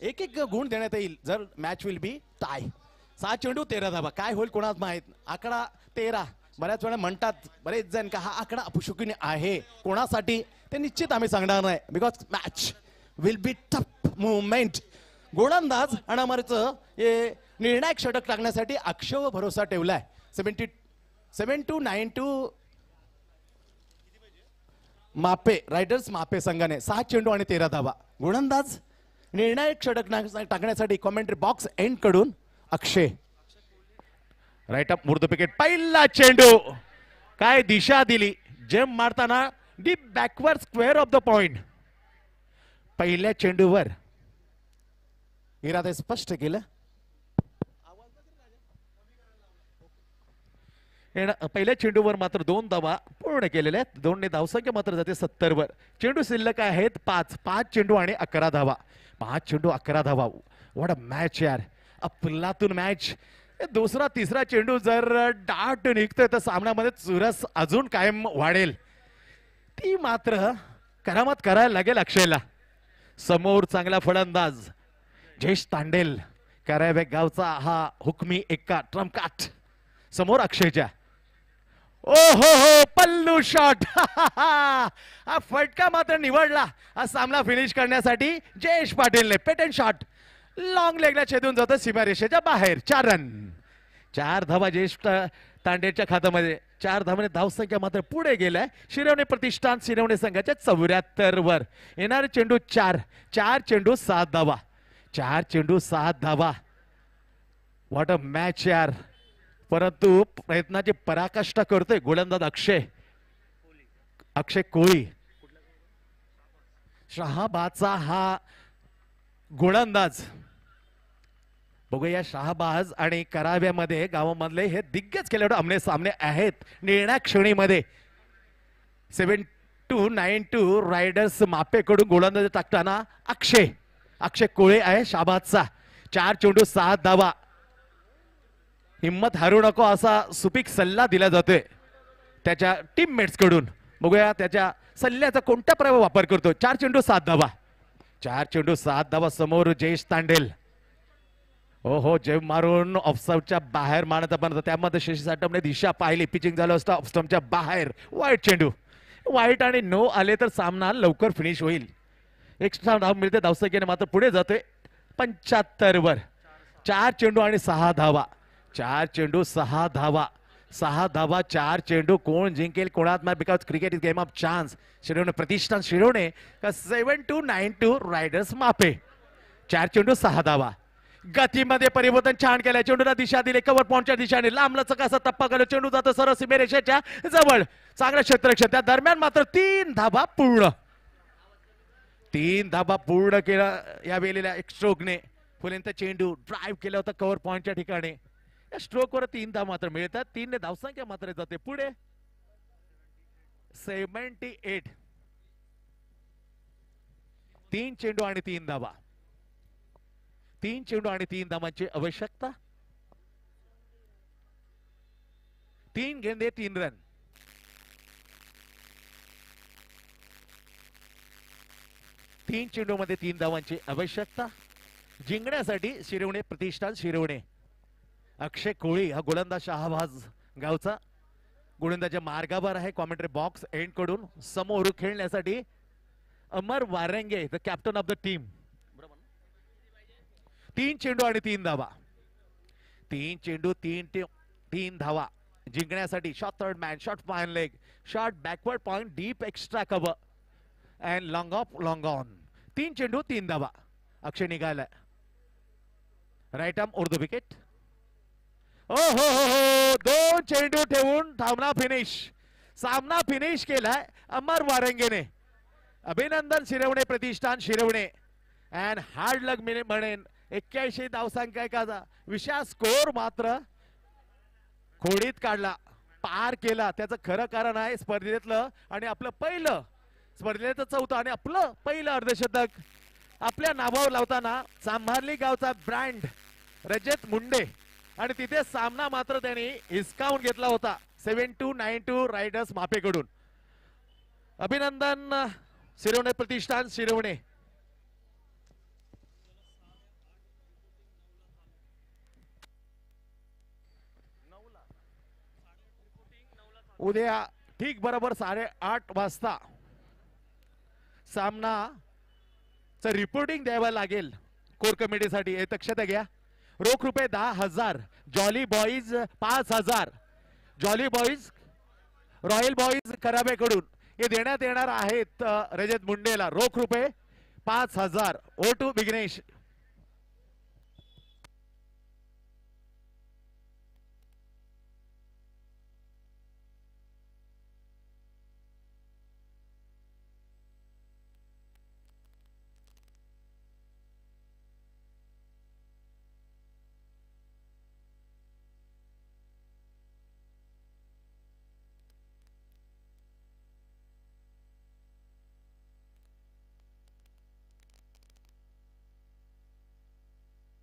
1-1 गुण देण्यात येईल जर मॅच विल बी टाय. 6 चेंडू 13 धावा. काय होईल कोणाच माहित. आकडा 13 बऱ्याच वेळा म्हणतात बरेच जण का हा आकडा अपशकुनी आहे. कोणासाठी ते निश्चित आम्ही सांगणार नाही because match will be tough movement. गोलंदाज अनामरचं हे निर्णायक षटक टाकण्यासाठी अक्षय भरोसा ठेवलाय. 7-9 मापे रायडर्स मापे संघाने. 6 चेंडू आणि 13 धावा. गोलंदाज निर्णायक षटक टाकण्यासाठी कॉमेंट्री बॉक्स एंड कडून अक्षय. राईट अप मुर्द विकेट. पहिला चेंडू काय दिशा दिली. जेम मारताना deep backward square of the point. पहिल्या चेंडूवर इरादे स्पष्ट केलं. पहिल्या चेंडूवर मात्र 2 धावा पूर्ण केलेल्या आहेत. 2 धावसंख्या मात्र जाते 70 वर. चेंडू शिल्लक आहेत 5 चेंडू आणि 11 धावा. 5 चेंडू 11 धावा. व्हॉट अ मॅच यार. अफलातून मॅच. दुसरा तिसरा चेंडू जर डाट निघतोय तर सामन्यामध्ये चुरस अजून कायम वाढेल. ती मात्र करामत करायला लागेल अक्षयला. समोर चांगला फलंदाज जयेश तांडेल करायबॅग गावचा हा हुकमी एक्का ट्रम्पकाट समोर अक्षयच्या. ओ हो पल्लू शॉट. हा फटका मात्र निवडला हा सामना फिनिश करण्यासाठी जयेश पाटीलने. पेटन शॉट लॉंग लेगला छेदून जातं सीमारेषेच्या बाहेर. 4 रन. 4 धावा जयेश तांडेच्या खात्यामध्ये. 4 धावाने धावसंख्या मात्र पुढे गेलाय. शिरवणे प्रतिष्ठान शिरवणे संघाच्या 74 वर. येणारे चेंडू 4 चेंडू 7 धावा. 4 चेंडू 7 धावा. व्हॉट अ मॅच यार. परंतु प्रयत्नाची पराकाष्ठा करतोय गोलंदाज अक्षय कोळी. शहाबादचा हा गोलंदाज बघूया शहाबाज आणि कराव्यामध्ये गावामधले हे दिग्गज खेळाडू आमने सामने आहेत. निर्णायक क्षणीमध्ये 7-2 रायडर्स मापेकडून गोलंदाजी टाकताना अक्षय कोळे आहे शहाबाजचा. 4 चेंडू 6 धावा. हिम्मत हारू नको असा सुपीक सल्ला दिला जातोय त्याच्या टीममेट्स कडून. बघूया त्याच्या सल्ल्याचा कोणत्या प्रकारे वापर करतो. 4 चेंडू 7 धावा. 4 चेंडू 7 धावा. समोर जयेश तांडेल. हो जेव मारून ऑफस्टंपच्या बाहेर मारण्याचा पण त्यामध्ये शशी साटमने दिशा पाहिली. पिचिंग झालं असतं ऑफस्टंपच्या बाहेर. वाईट चेंडू. वाईट आणि नो आले तर सामना लवकर फिनिश होईल. एक्स्ट्रा धाव मिळते. धावसंख्येने मात्र पुढे जातोय 75 वर. 4 चेंडू आणि 6 धावा. 4 चेंडू 6 धावा. 6 धावा 4 चेंडू. कोण जिंकेल कोणात नाही. Because cricket is game of chance. Shirvane Pratishthan Shirvane का 7-2 रायडर्स मापे. 4 चेंडू 6 धावा. गतीमध्ये परिवर्तन छान केलंय. चेंडूला दिशा दिली कव्हर पॉइंटच्या दिशेने. लांबलच कसा टप्पा केला. चेंडू जातो सरळ सीमेरेषेच्या जवळ. चांगलं क्षेत्ररक्षण. त्या दरम्यान मात्र 3 धावा पूर्ण. 3 धावा पूर्ण केला या वेळेला एक स्ट्रोकने. फुलेंचा चेंडू ड्राईव्ह केला होता कव्हर पॉइंटच्या ठिकाणी. या स्ट्रोक वर 3 धाव मात्र मिळतात. 3 ने धावसंख्या मात्र जाते पुढे 78. 3 चेंडू आणि 3 धावा. 3 चेंडू आणि 3 धावांची आवश्यकता. 3 गेंदे 3 रन. तीन चेंडू मध्ये 3 धावांची आवश्यकता. जिंकण्यासाठी शिरवणे प्रतिष्ठान शिरवणे. अक्षय कोळी हा गोलंदाज शहाबाज गावचा गोलंदाच्या मार्गावर आहे. कॉमेंट्री बॉक्स एंड कडून समोर खेळण्यासाठी Amar Warange the captain of the team. 3 चेंडू आणि 3 धावा. 3 चेंडू 3 धावा. जिंकण्यासाठी short third man, short fine leg, short backward point, deep extra cover and long off long on. 3 चेंडू 3 धावा. अक्षय निघालाय. राईट आर्म उर्दू विकेट. हो 2 चेंडू ठेवून सामना फिनिश. सामना फिनिश केलाय अमर वारंगेने. अभिनंदन शिरवणे प्रतिष्ठान शिरवणे. अँड हार्ड लक म्हणेन. 81 धावसंख्येचा विशाल स्कोर मात्र खोडीत काढला. पार केला. त्याचं खरं कारण आहे स्पर्धेतलं आणि आपलं पहिलं स्पर्धेचं 4थं आणि आपलं पहिलं अर्धशतक आपल्या नावावर लावताना चांभारली गावचा ब्रँड रजत मुंडे आणि तिथे सामना मात्र त्यांनी हिसकावून घेतला होता 7-2 रायडर्स मापेकडून. अभिनंदन शिरवणे प्रतिष्ठान शिरवणे. उद्या ठीक बरोबर 8:30 वाजता सामनाचं रिपोर्टिंग द्यावं लागेल कोर कमिटीसाठी. हे दक्षता घ्या. रोख रुपये 10,000. Jolly boys 5,000. Jolly boys royal boys करावेकडून हे देण्यात येणार आहेत रजत मुंडेला. रोख रुपये 5,000. O2 विघ्नेश.